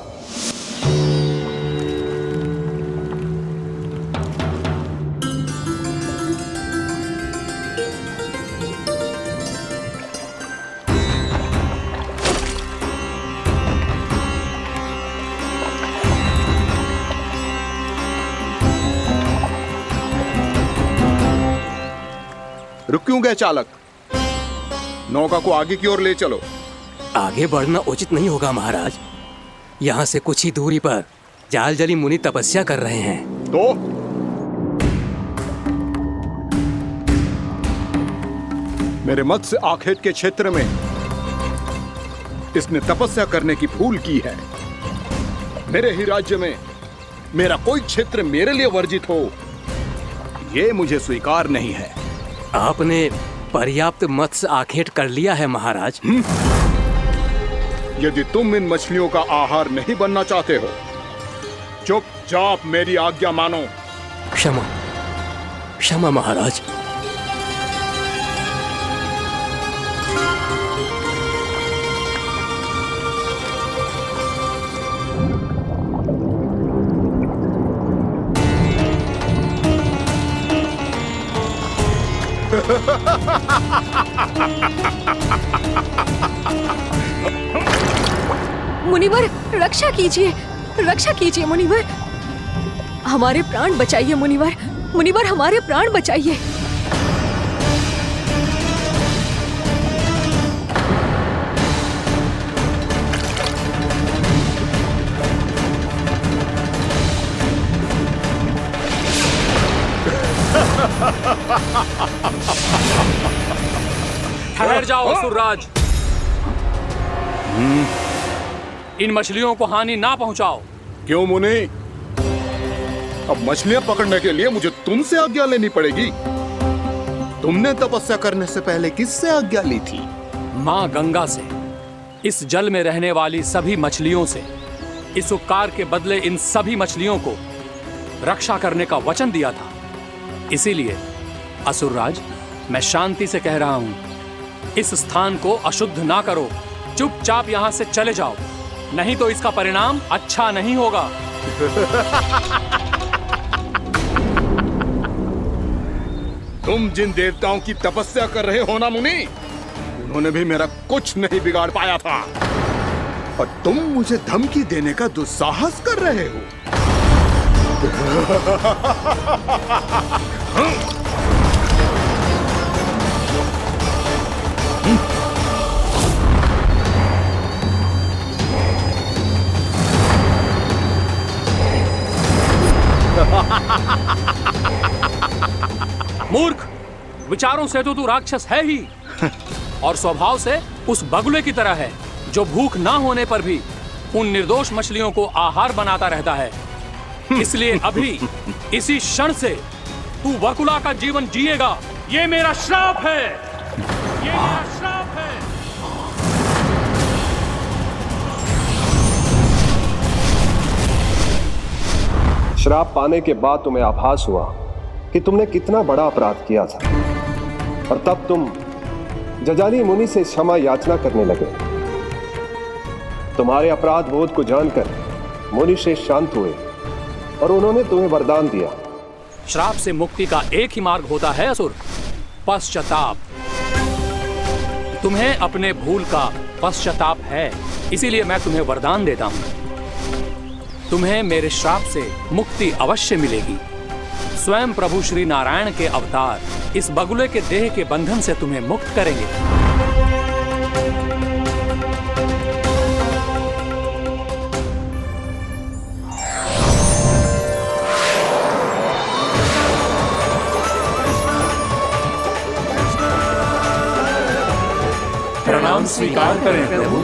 रुक क्यों गए चालक? नौका को आगे की ओर ले चलो। आगे बढ़ना उचित नहीं होगा महाराज। यहाँ से कुछ ही दूरी पर जालजली मुनि तपस्या कर रहे हैं। तो मेरे मत्स्य आखेट के क्षेत्र में इसने तपस्या करने की भूल की है। मेरे ही राज्य में मेरा कोई क्षेत्र मेरे लिए वर्जित हो, यह मुझे स्वीकार नहीं है। आपने पर्याप्त मत्स्य आखेट कर लिया है महाराज। यदि तुम इन मछलियों का आहार नहीं बनना चाहते हो, चुपचाप मेरी आज्ञा मानो। क्षमा क्षमा महाराज। मुनिवर रक्षा कीजिए मुनिवर, हमारे प्राण बचाइए मुनिवर, मुनिवर हमारे प्राण बचाइए। ठहर जाओ असुरराज। इन मछलियों को हानि ना पहुंचाओ। क्यों मुनि? अब मछलियां पकड़ने के लिए मुझे तुमसे आज्ञा लेनी पड़ेगी। तुमने तपस्या करने से पहले किससे आज्ञा ली थी? माँ गंगा से, इस जल में रहने वाली सभी मछलियों से। इस उपकार के बदले इन सभी मछलियों को रक्षा करने का वचन दिया था। इसीलिए असुरराज, मैं शांति से कह रहा हूं, इस स्थान को अशुद्ध ना करो। चुपचाप यहां से चले जाओ, नहीं तो इसका परिणाम अच्छा नहीं होगा। तुम जिन देवताओं की तपस्या कर रहे हो ना मुनि, उन्होंने भी मेरा कुछ नहीं बिगाड़ पाया था, और तुम मुझे धमकी देने का दुस्साहस कर रहे हो। मूर्ख, विचारों से तो तू राक्षस है ही, और स्वभाव से उस बगुले की तरह है जो भूख ना होने पर भी उन निर्दोष मछलियों को आहार बनाता रहता है। इसलिए अभी इसी क्षण से तू बगुला का जीवन जिएगा। ये मेरा श्राप है, ये मेरा श्राप है। श्राप पाने के बाद तुम्हें आभास हुआ कि तुमने कितना बड़ा अपराध किया था, और तब तुम जजाली मुनि से क्षमा याचना करने लगे। तुम्हारे अपराध बोध को जानकर मुनि श्रेष्ठ शांत हुए और उन्होंने तुम्हें वरदान दिया। श्राप से मुक्ति का एक ही मार्ग होता है असुर, पश्चाताप। तुम्हें अपने भूल का पश्चाताप है, इसीलिए मैं तुम्हें वरदान देता हूं। तुम्हें मेरे श्राप से मुक्ति अवश्य मिलेगी। स्वयं प्रभु श्री नारायण के अवतार इस बगुले के देह के बंधन से तुम्हें मुक्त करेंगे। प्रणाम स्वीकार करें प्रभु।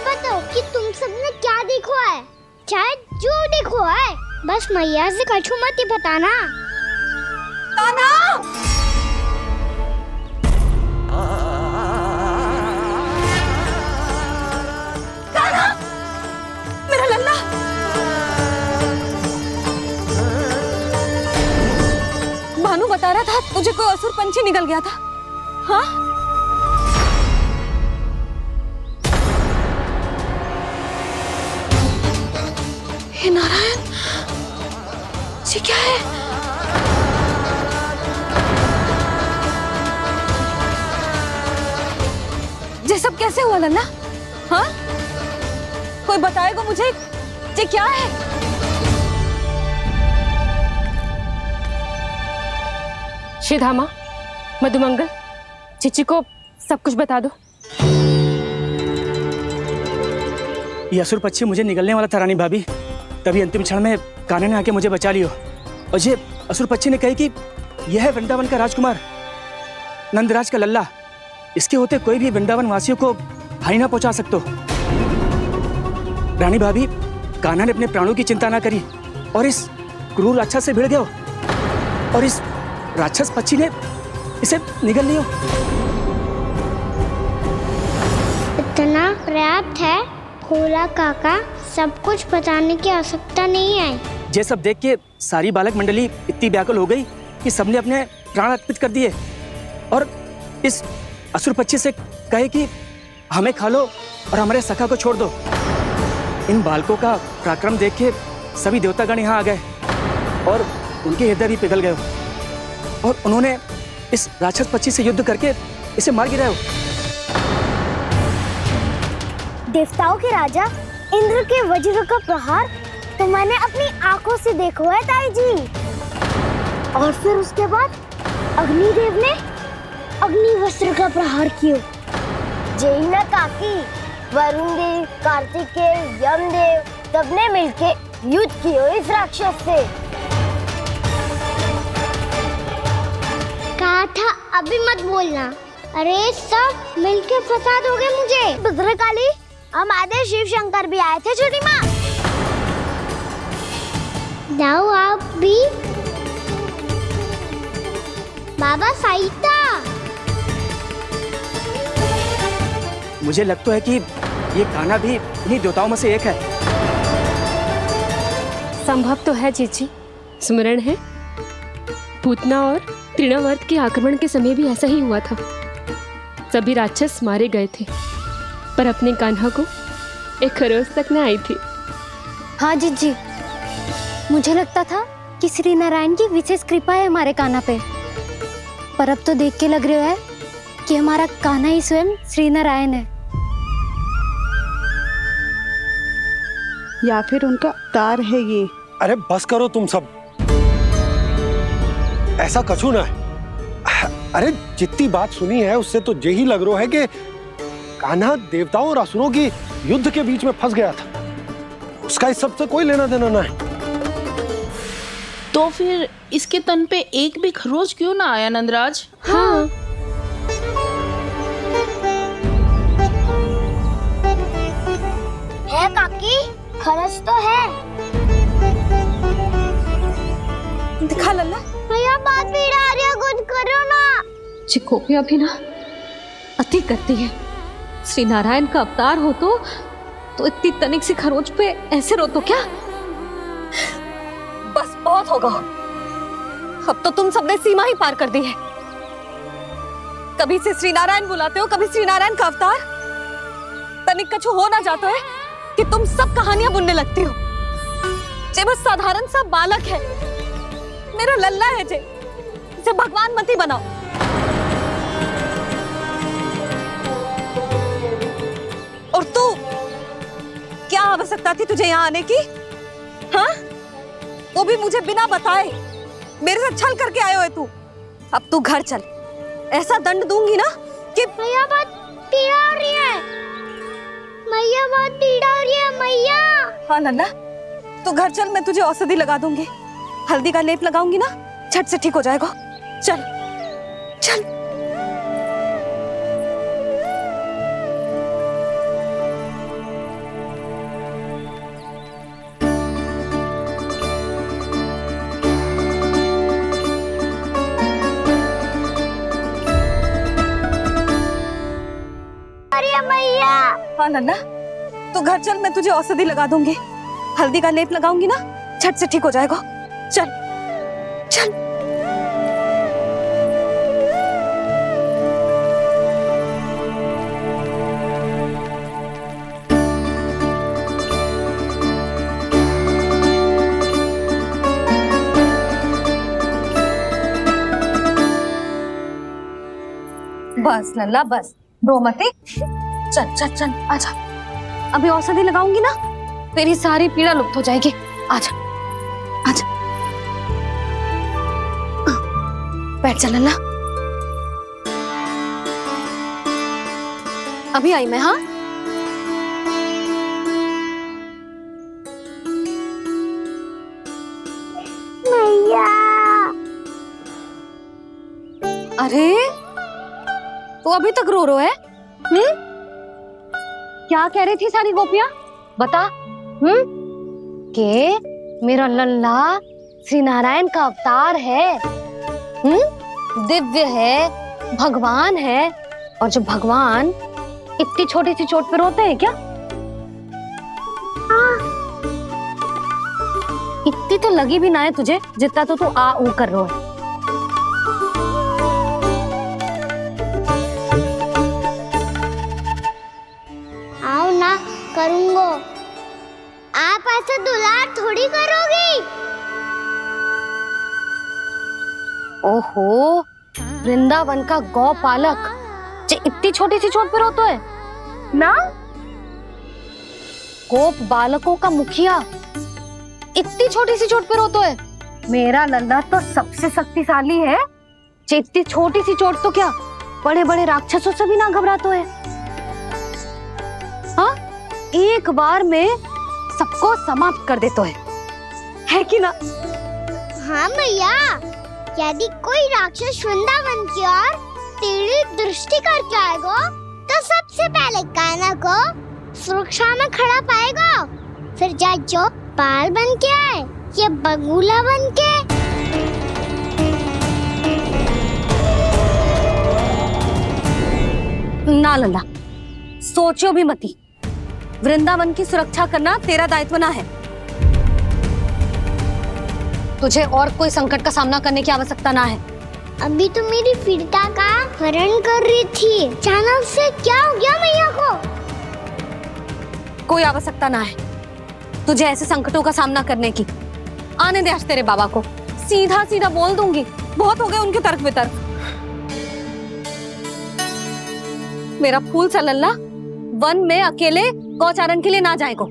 बताओ कि तुम सबने क्या देखो है, चाहे जो देखो है, बस मैया से कछु मत ही बताना। कान्हा! कान्हा! मेरा लल्ला! भानु बता रहा था तुझे कोई असुर पंछी निकल गया था। हाँ? हे नारायण, ये क्या है? ये सब कैसे हुआ लल्ला? हाँ? कोई बताएगा मुझे ये क्या है? श्रीधामा, मधुमंगल, चिची को सब कुछ बता दो। ये असुर पक्षी मुझे निगलने वाला था रानी भाभी, तभी अंतिम क्षण में कान्हा ने आके मुझे बचा लियो। और ये असुर पक्षी ने कही कि यह है वृंदावन का राजकुमार, नंदराज का लल्ला। इसके होते कोई भी वृंदावन वासियों को हानि ना पहुंचा सकते। रानी भाभी, कान्हा ने अपने प्राणों की चिंता ना करी और इस क्रूर राक्षस से भिड़ गयो और इस राक्षस पक्षी ने इसे निगल लियो। इतना पर्याप्त है भोला काका, सब कुछ बताने की आवश्यकता नहीं है। ये सब देख के सारी बालक मंडली इतनी व्याकुल हो गई कि सबने अपने प्राण अर्पित कर दिए और इस असुर पक्षी से कहे कि हमें खा लो और हमारे सखा को छोड़ दो। इन बालकों का पराक्रम देख के सभी देवतागण यहाँ आ गए और उनके हृदय भी पिघल गए और उन्होंने इस राक्षस पक्षी से युद्ध करके इसे मार गिराया। देवताओं के राजा इंद्र के वज्र का प्रहार तो मैंने अपनी आंखों से देखा है ताई जी। और फिर उसके बाद अग्निदेव ने अग्निवस्त्र का प्रहार किया। जय ना काकी, वरुण देव, कार्तिकेय, यमदेव सबने मिलके युद्ध किया इस राक्षस से। कहा था अभी मत बोलना। अरे सब मिलके फंसा दोगे मुझे। भद्रकाली, हमारे शिव शंकर भी आए थे छोटी माँ। जाओ आप भी। बाबा साईता, मुझे लगता है कि ये कान्हा भी इन्हीं देवताओं में से एक है। संभव तो है चीची। स्मरण है, पूतना और तृणावर्त के आक्रमण के समय भी ऐसा ही हुआ था। सभी राक्षस मारे गए थे पर अपने कान्हा को एक खरोच तक न आई थी। हाँ जीजी, मुझे लगता था कि श्री नारायण की विशेष कृपा है हमारे कान्हा पे, पर अब तो देख के लग रहा है कि हमारा कान्हा ही स्वयं श्री नारायण है। या फिर उनका अवतार है ये। अरे बस करो तुम सब, ऐसा कछु ना है। अरे जितनी बात सुनी है उससे तो यही लग रहा है कि कान्हा देवताओं और असुरों की युद्ध के बीच में फंस गया था। उसका इस सब से कोई लेना देना ना है। तो फिर इसके तन पे एक भी खरोच क्यों ना आया नंदराज? हाँ, है काकी, खरच तो है। दिखा लल्ला। भैया बात पीड़ा आ रही है, कुछ करो ना। चिकोपिया भी ना अति करती है। श्री नारायण का अवतार हो तो इतनी तनिक सी खरोच पे ऐसे रो तो क्या? बस बहुत होगा। अब तो तुम सबने सीमा ही पार कर दी है। कभी से श्री नारायण बुलाते हो, कभी श्री नारायण का अवतार। तनिक कछु हो ना जाता है कि तुम सब कहानियां बुनने लगती हो। जे बस साधारण सा बालक है, मेरा लल्ला है जे भगवान मत ही बनाओ। और तू, क्या आवश्यकता थी तुझे यहाँ आने की? हाँ? वो भी मुझे बिना बताए मेरे साथ छल करके आए हो तू। अब तू घर चल, ऐसा दंड दूंगी ना कि मैया बहुत पीड़ा हो रही है। मैया बहुत पीड़ा हो रही है मैया। हाँ नन्ना, तू घर चल, मैं तुझे औषधि लगा दूंगी। हल्दी का लेप लगाऊंगी ना, झट से ठीक हो जाएगा। चल चल। नन्ना, तू घर चल, मैं तुझे औषधि लगा दूंगी। हल्दी का लेप लगाऊंगी ना, झट से ठीक हो जाएगा। चल चल। बस लल्ला बस, रो मत। चल चल चल, आजा। अभी औषधि लगाऊंगी ना, तेरी सारी पीड़ा लुप्त हो जाएगी। आजा आजा, बैठ जा लल्ला। अभी आई मैं। हाँ मैया। अरे तो अभी तक रो रो है? क्या कह रही थी सारी गोपियां? बता। के मेरा लल्ला श्री नारायण का अवतार है, दिव्य है, भगवान है। और जो भगवान इतनी छोटी सी चोट पे रोते हैं क्या? इतनी तो लगी भी ना है तुझे जितना तो तू आ ऊ कर रो है। आओ ना, करूंगो। आप ऐसा दुलार थोड़ी करोगी। ओहो, वृंदावन का गौपालक जो इतनी छोटी सी चोट पे रोता है ना? गोप बालकों का मुखिया इतनी छोटी सी चोट पे रोता है? मेरा लल्ला तो सबसे शक्तिशाली है। इतनी छोटी सी चोट तो क्या बड़े बड़े राक्षसों से भी ना घबराता है। हाँ, एक बार में सबको समाप्त कर देता है कि ना? हाँ मैया, यदि कोई राक्षस वृंदावन की ओर टेढ़ी दृष्टि करके आएगा तो सबसे पहले कान्हा को सुरक्षा में खड़ा पाएगा। फिर चाहे जो बाल बन के आए या बगुला बन के। ना लल्ला, सोचो भी मती। वृंदावन की सुरक्षा करना तेरा दायित्व ना है। तुझे और कोई संकट का सामना करने की आवश्यकता ना है। अभी तो मेरी पीड़िता का हरण कर रही थी, अचानक से क्या हो गया मैया को? कोई आवश्यकता ना है तुझे ऐसे संकटों का सामना करने की। आने दे आज तेरे बाबा को, सीधा सीधा बोल दूंगी। बहुत हो गए उनके तर्क वितर्क। मेरा फूल सा लल्ला वन में अकेले गौचारण के लिए ना जाएगो।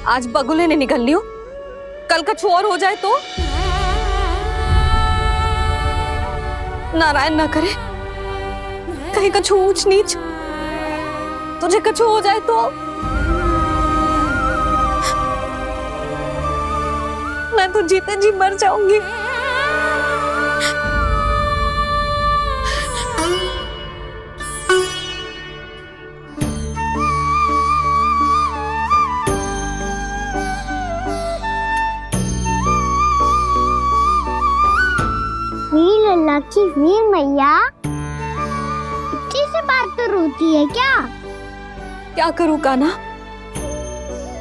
आज बगुले ने निकल लियो, कल कछु और हो जाए तो? नारायण ना करे, कहीं कछु ऊंच नीच तुझे कछु हो जाए तो? मैं तो जीते जी मर जाऊंगी। वीर लल्ला की वीर मैया इतनी से बात तो रोती है क्या? क्या करूं कान्हा,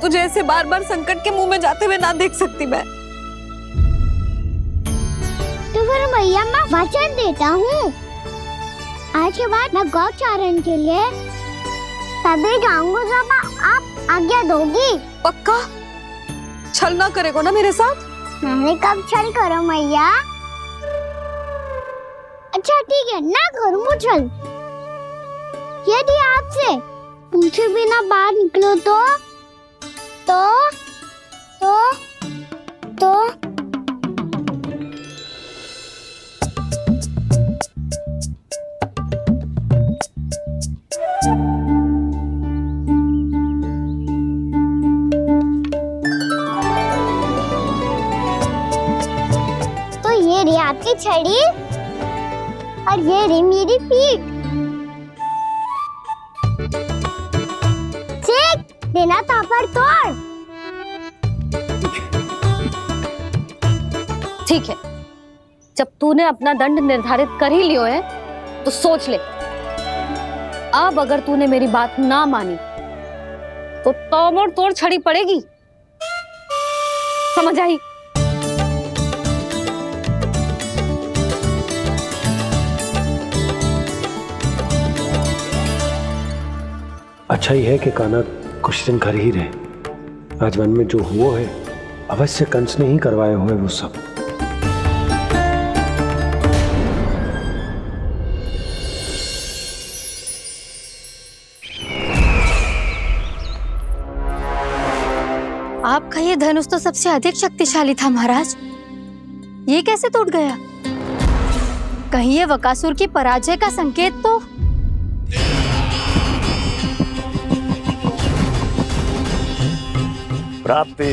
तुझे ऐसे बार बार संकट के मुंह में जाते हुए ना देख सकती मैं। तो फिर मैया मैं वचन देता हूँ, आज के बाद मैं गौचारण के लिए तभी जाऊंगा जब आप आज्ञा दोगी। पक्का? छल ना करेगा ना मेरे साथ? मैंने कब छल करो मैया? अच्छा ठीक है, ना करूँ छल। यदि आपसे पूछे बिना बाहर निकलो तो ये रे आपकी छड़ी और ये रे मेरी पीठ। सेक देना तापर तोड़। ठीक है, जब तूने अपना दंड निर्धारित कर ही लियो है तो सोच ले, अब अगर तूने मेरी बात ना मानी तो तोड़ तोड़ छड़ी पड़ेगी, समझ आई? अच्छा ही है कि कान्हा कुछ दिन घर ही रहे। आज वन में जो हुआ है अवश्य कंस ने ही करवाए हुए वो सब। आपका ये धनुष तो सबसे अधिक शक्तिशाली था महाराज, ये कैसे टूट गया? कहीं ये बकासुर की पराजय का संकेत तो? प्राप्ति,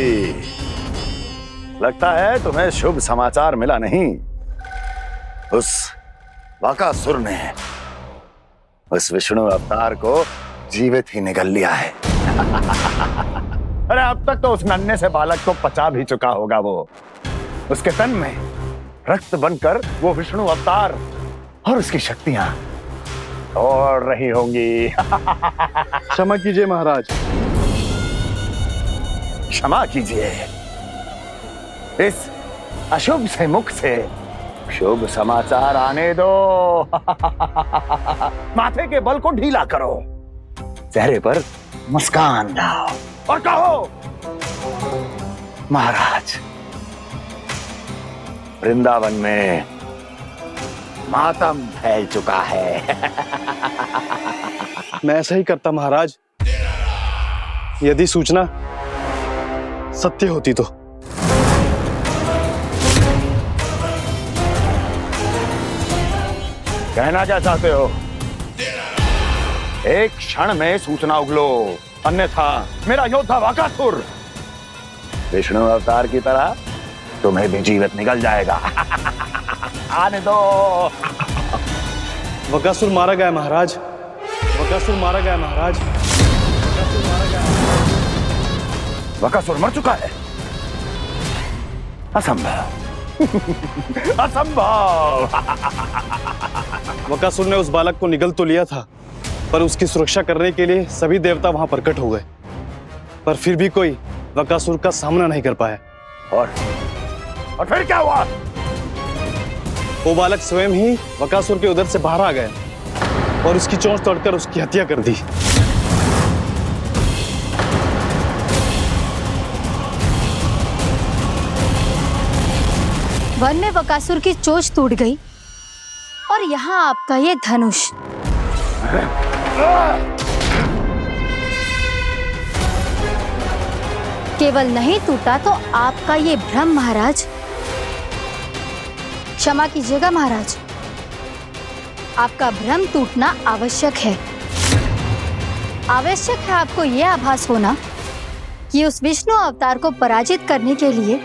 लगता है तुम्हें शुभ समाचार मिला नहीं। उस बकासुर ने उस विष्णु अवतार को जीवित ही निगल लिया है। अरे अब तक तो उस नन्हे से बालक को पचा भी चुका होगा वो। उसके तन में रक्त बनकर वो विष्णु अवतार और उसकी शक्तियां दौड़ रही होंगी। क्षमा कीजिए महाराज। क्षमा कीजिए, इस अशुभ से मुख से शुभ समाचार आने दो। माथे के बल को ढीला करो, चेहरे पर मुस्कान लाओ और कहो, महाराज, वृंदावन में मातम फैल चुका है। मैं ऐसा ही करता महाराज, यदि सूचना सत्य होती तो। कहना क्या चाहते हो? एक क्षण में सूचना उगलो, अन्यथा मेरा योद्धा बकासुर विष्णु अवतार की तरह तुम्हें भी जीवित निकल जाएगा। आने दो। बकासुर मारा गया महाराज, बकासुर मारा गया महाराज, बकासुर मारा गया। बकासुर मर चुका है? असंभव। असंभव। बकासुर ने उस बालक को निगल तो लिया था, पर उसकी सुरक्षा करने के लिए सभी देवता वहां प्रकट हो गए, पर फिर भी कोई बकासुर का सामना नहीं कर पाया। और फिर क्या हुआ? वो बालक स्वयं ही बकासुर के उदर से बाहर आ गया और उसकी चोंच तोड़कर उसकी हत्या कर दी। वन में बकासुर की चोंच टूट गई और यहाँ आपका ये धनुष। केवल नहीं टूटा तो आपका ये भ्रम महाराज। क्षमा कीजिएगा महाराज, आपका भ्रम टूटना आवश्यक है। आवश्यक है आपको यह आभास होना कि उस विष्णु अवतार को पराजित करने के लिए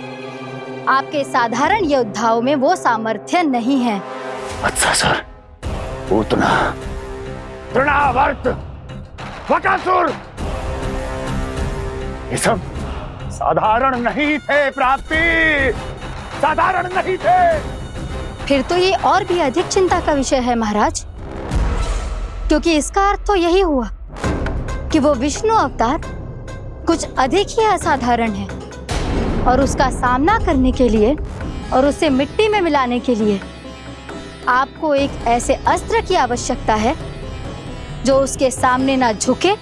आपके साधारण योद्धाओं में वो सामर्थ्य नहीं है। अच्छा सर, पूतना, तृणावर्त, बकासुर, ये सब साधारण नहीं थे प्राप्ति, साधारण नहीं थे। फिर तो ये और भी अधिक चिंता का विषय है महाराज, क्योंकि इसका अर्थ तो यही हुआ कि वो विष्णु अवतार कुछ अधिक ही असाधारण है और उसका सामना करने के लिए और उसे मिट्टी में मिलाने के लिए आपको एक ऐसे अस्त्र की आवश्यकता है जो उसके सामने ना झुके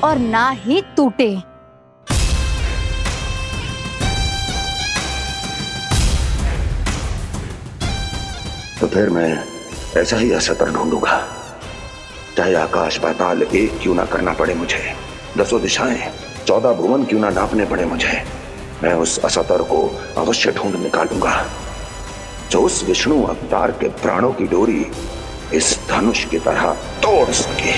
और ना ही टूटे। तो फिर मैं ऐसा ही अस्त्र ढूंढूंगा, चाहे आकाश पाताल एक क्यों ना करना पड़े मुझे, 10 दिशाएं 14 भुवन क्यों ना नापने पड़े मुझे। मैं उस अस्त्र को अवश्य ढूंढ निकालूंगा जो उस विष्णु अवतार के प्राणों की डोरी इस धनुष की तरह तोड़ सके।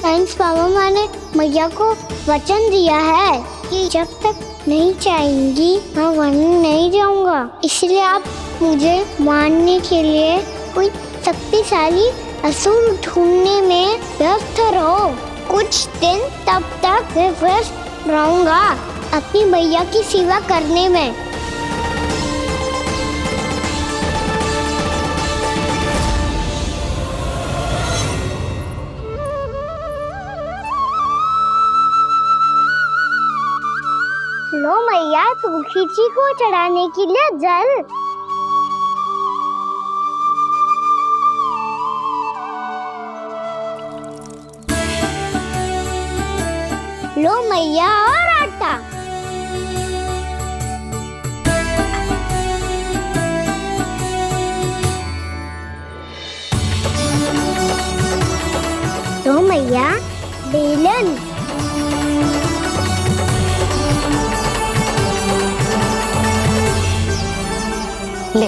थैंक्स पापा, मैंने मैया को वचन दिया है कि जब तक नहीं चाहेंगी मैं वन नहीं जाऊंगा, इसलिए आप मुझे मारने के लिए कोई शक्तिशाली असुर ढूंढने में व्यस्त रहो। कुछ दिन तब तक मैं व्यस्त रहूंगा अपनी मैया की सेवा करने में। खिची को चढ़ाने के लिए जल। लो मैया और आटा। लो मैया बेलन। ले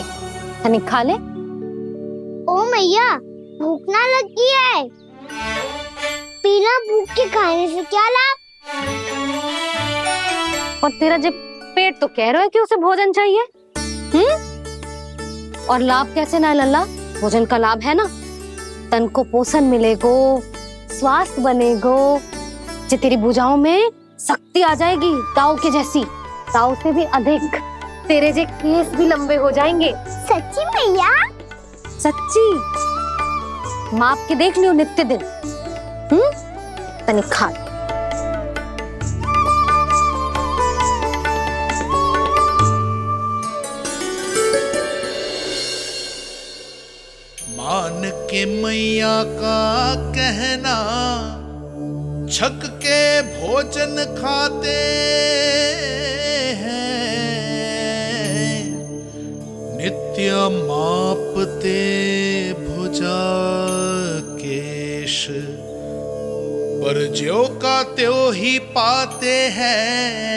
तनिक खा ले। ओ मैया भूख ना लगी है। बिना भूख के खाने से क्या लाभ? और तेरा जब पेट तो कह रहा है कि उसे भोजन चाहिए। और लाभ कैसे ना है लल्ला? भोजन का लाभ है ना, तन को पोषण मिलेगो, स्वास्थ्य बनेगो, जे तेरी भुजाओं में शक्ति आ जाएगी ताऊ के जैसी, ताऊ से भी अधिक। तेरे जे केस भी लंबे हो जाएंगे। सच्ची मैया? सच्ची। माप के देख लियो नित्य दिन। तनिक खा। मान के मैया का कहना, छक के भोजन खाते हैं, नित्य मापते भुजा केश, पर ज्यों का त्यों ही पाते हैं।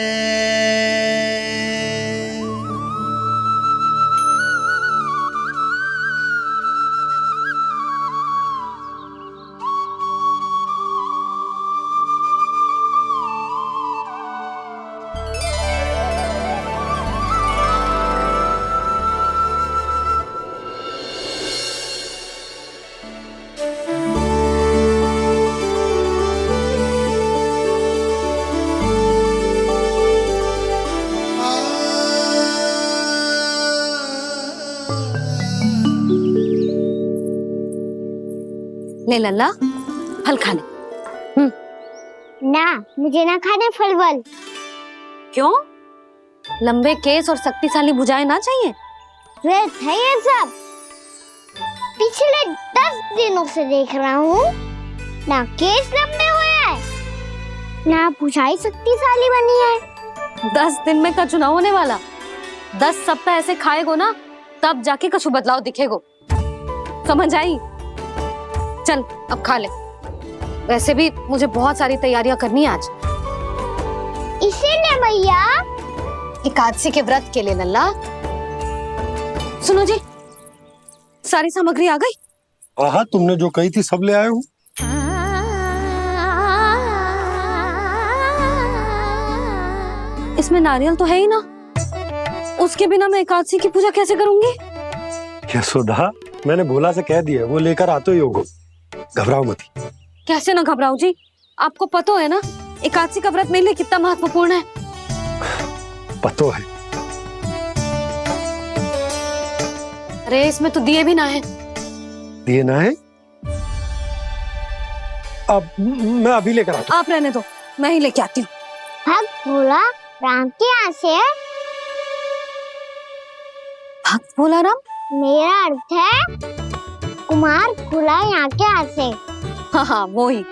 ले लल्ला फल खा ले। ना, मुझे ना खाने फल वल। क्यों? लंबे केस और शक्तिशाली भुजाएं ना चाहिए? व्यर्थ है ये सब। पिछले 10 दिनों से देख रहा हूँ, ना केस लंबे हुए हैं, ना भुजाएं शक्तिशाली बनी है। 10 दिन में का चुनाव होने वाला। 10 सप्ताह ऐसे खाएगो ना, तब जाके कुछ बदलाव दिखेगो। समझ आई? चल अब खा ले। वैसे भी मुझे बहुत सारी तैयारियां करनी है आज। इसीलिए भैया एकादशी के व्रत के लिए लल्ला। सुनो जी, सारी सामग्री आ गई? हाँ, तुमने जो कही थी सब ले आए हूँ। इसमें नारियल तो है ही ना, उसके बिना मैं एकादशी की पूजा कैसे करूंगी? यशोदा, मैंने भोला से कह दिया, वो लेकर आते ही होगा। घबराओ मत। कैसे ना घबराऊं जी, आपको पता है ना एकादशी का व्रत मेरे लिए कितना महत्वपूर्ण है। पतो है। अरे इसमें तो दिए भी ना है। दिए ना है? अब मैं अभी लेकर आता हूँ। आप रहने दो, मैं ही लेके आती हूँ। भक्त भोला राम के यहाँ से है? भक्त भोला राम? मेरा अर्थ है कुमार भोला यहाँ के यहाँ से। हाँ हाँ वो ही।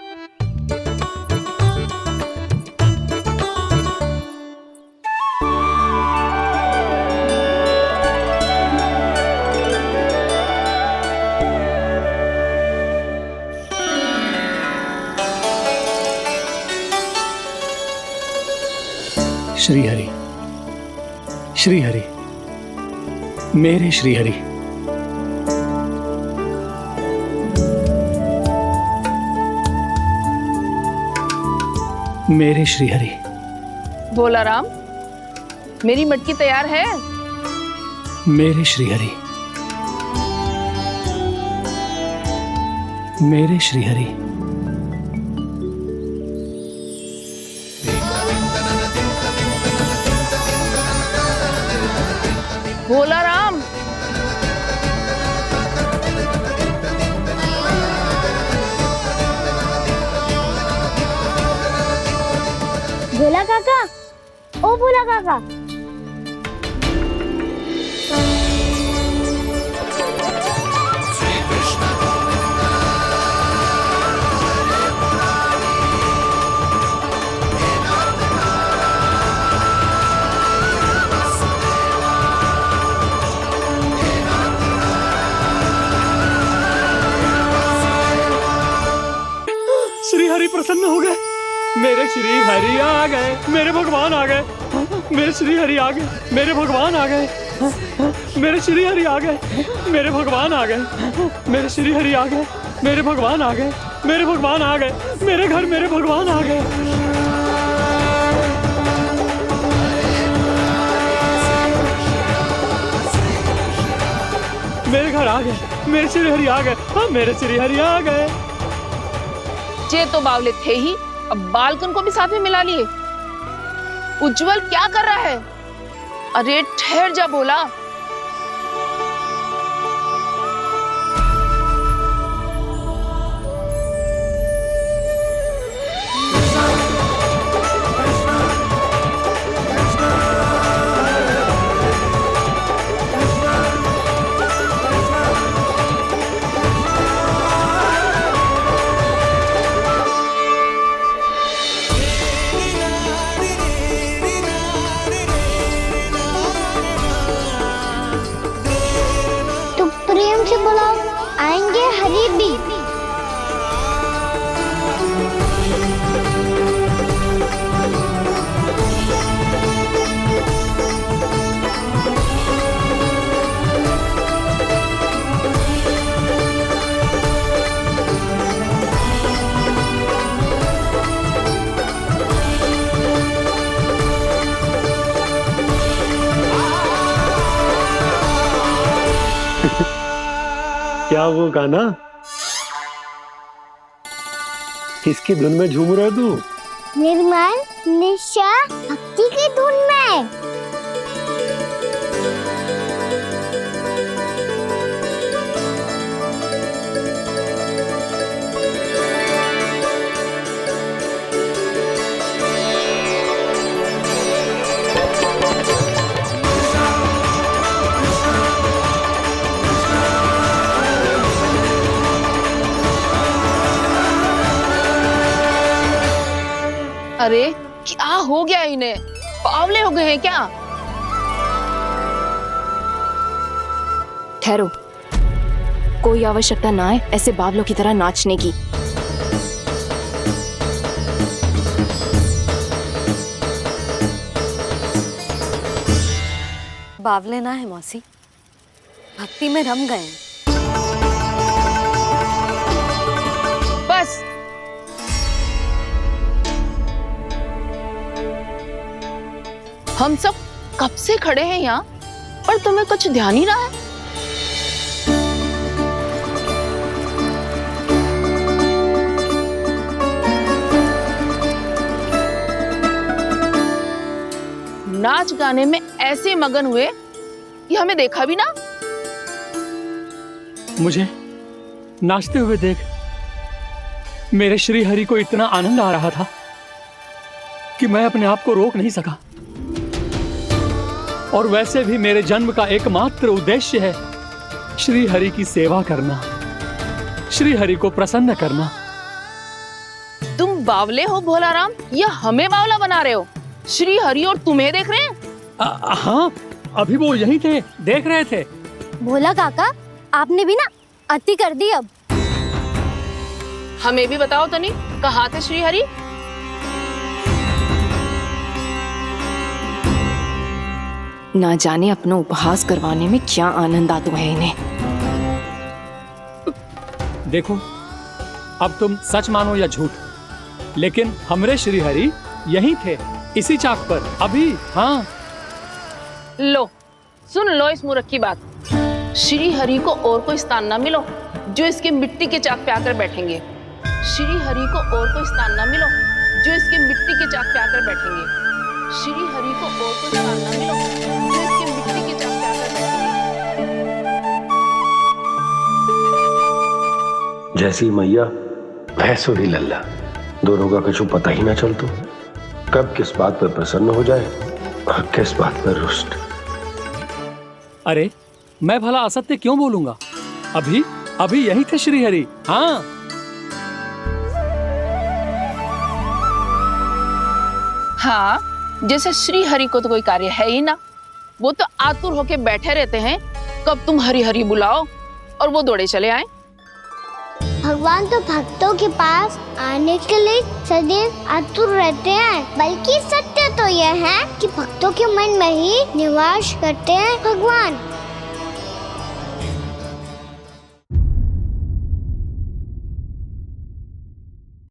श्री हरि, श्री हरि, मेरे श्री हरि। मेरे श्री हरि। भोला राम, मेरी मटकी तैयार है? मेरे श्री हरि, मेरे श्री हरि। भोला राम, भोला काका, ओ भोला काका, प्रसन्न हो गए। मेरे श्री हरि आ गए, मेरे भगवान आ गए, मेरे श्री हरि आ गए, मेरे भगवान आ गए, मेरे श्री हरि आ गए, मेरे भगवान आ गए, मेरे श्री हरि आ गए, मेरे भगवान आ गए, मेरे भगवान आ गए, मेरे घर मेरे भगवान आ गए। मेरे घर आ गए, मेरे श्री हरि आ गए, हाँ मेरे श्री हरि आ गए। जे तो बावले थे ही, अब बालकन को भी साथ में मिला लिए। उज्जवल क्या कर रहा है? अरे ठहर जा बोला। प्रेम से बुलाओ, आएंगे हरी भी। क्या वो गाना? किसकी धुन में झूम रहा तू? निर्मल निशा भक्ति की धुन में। अरे क्या हो गया इन्हें? बावले हो गए हैं क्या? ठहरो, कोई आवश्यकता ना है ऐसे बावलों की तरह नाचने की। बावले ना है मौसी, भक्ति में रम गए। बस हम सब कब से खड़े हैं यहाँ, पर तुम्हें कुछ ध्यान ही रहा है। नाच गाने में ऐसे मगन हुए कि हमें देखा भी ना। मुझे नाचते हुए देख मेरे श्री हरि को इतना आनंद आ रहा था कि मैं अपने आप को रोक नहीं सका। और वैसे भी मेरे जन्म का एकमात्र उद्देश्य है श्री हरि की सेवा करना, श्री हरि को प्रसन्न करना। तुम बावले हो भोलाराम, या हमें बावला बना रहे हो? श्री हरि और तुम्हें देख रहे हैं? हाँ, अभी वो यहीं थे, देख रहे थे। भोला काका, आपने भी ना अति कर दी। अब हमें भी बताओ तनी, कहाँ थे श्री हरि? ना जाने अपना उपहास करवाने में क्या आनंद आता है इन्हें। देखो, अब तुम सच मानो या झूठ, लेकिन हमरे श्री हरि यहीं थे, इसी चाक पर अभी। हाँ, लो सुन लो इस मूर्ख की बात। श्री हरि को और कोई स्थान ना मिलो जो इसके मिट्टी के चाक पे आकर बैठेंगे। श्री हरि को और कोई स्थान ना मिलो जो इसके मिट्टी के चाक पे आकर बैठेंगे। श्री हरि को और कोई स्थान ना मिलो जो इसके मिट्टी के चाक पे आकर बैठेंगे। जैसी मैया वैसो ही लल्ला, दोनों का कुछ पता ही ना चलतो, कब किस बात पर प्रसन्न हो जाए और किस बात पर रुष्ट। अरे मैं भला असत्य क्यों बोलूंगा? अभी यही थे श्री हरि। हाँ, हाँ, जैसे श्री हरि को तो कोई कार्य है ही ना, वो तो आतुर होके बैठे रहते हैं कब तुम हरि हरि बुलाओ और वो दौड़े चले आए। भगवान तो भक्तों के पास आने के लिए सदैव आतुर रहते हैं। बल्कि सत्य तो यह है कि भक्तों के मन में ही निवास करते हैं भगवान।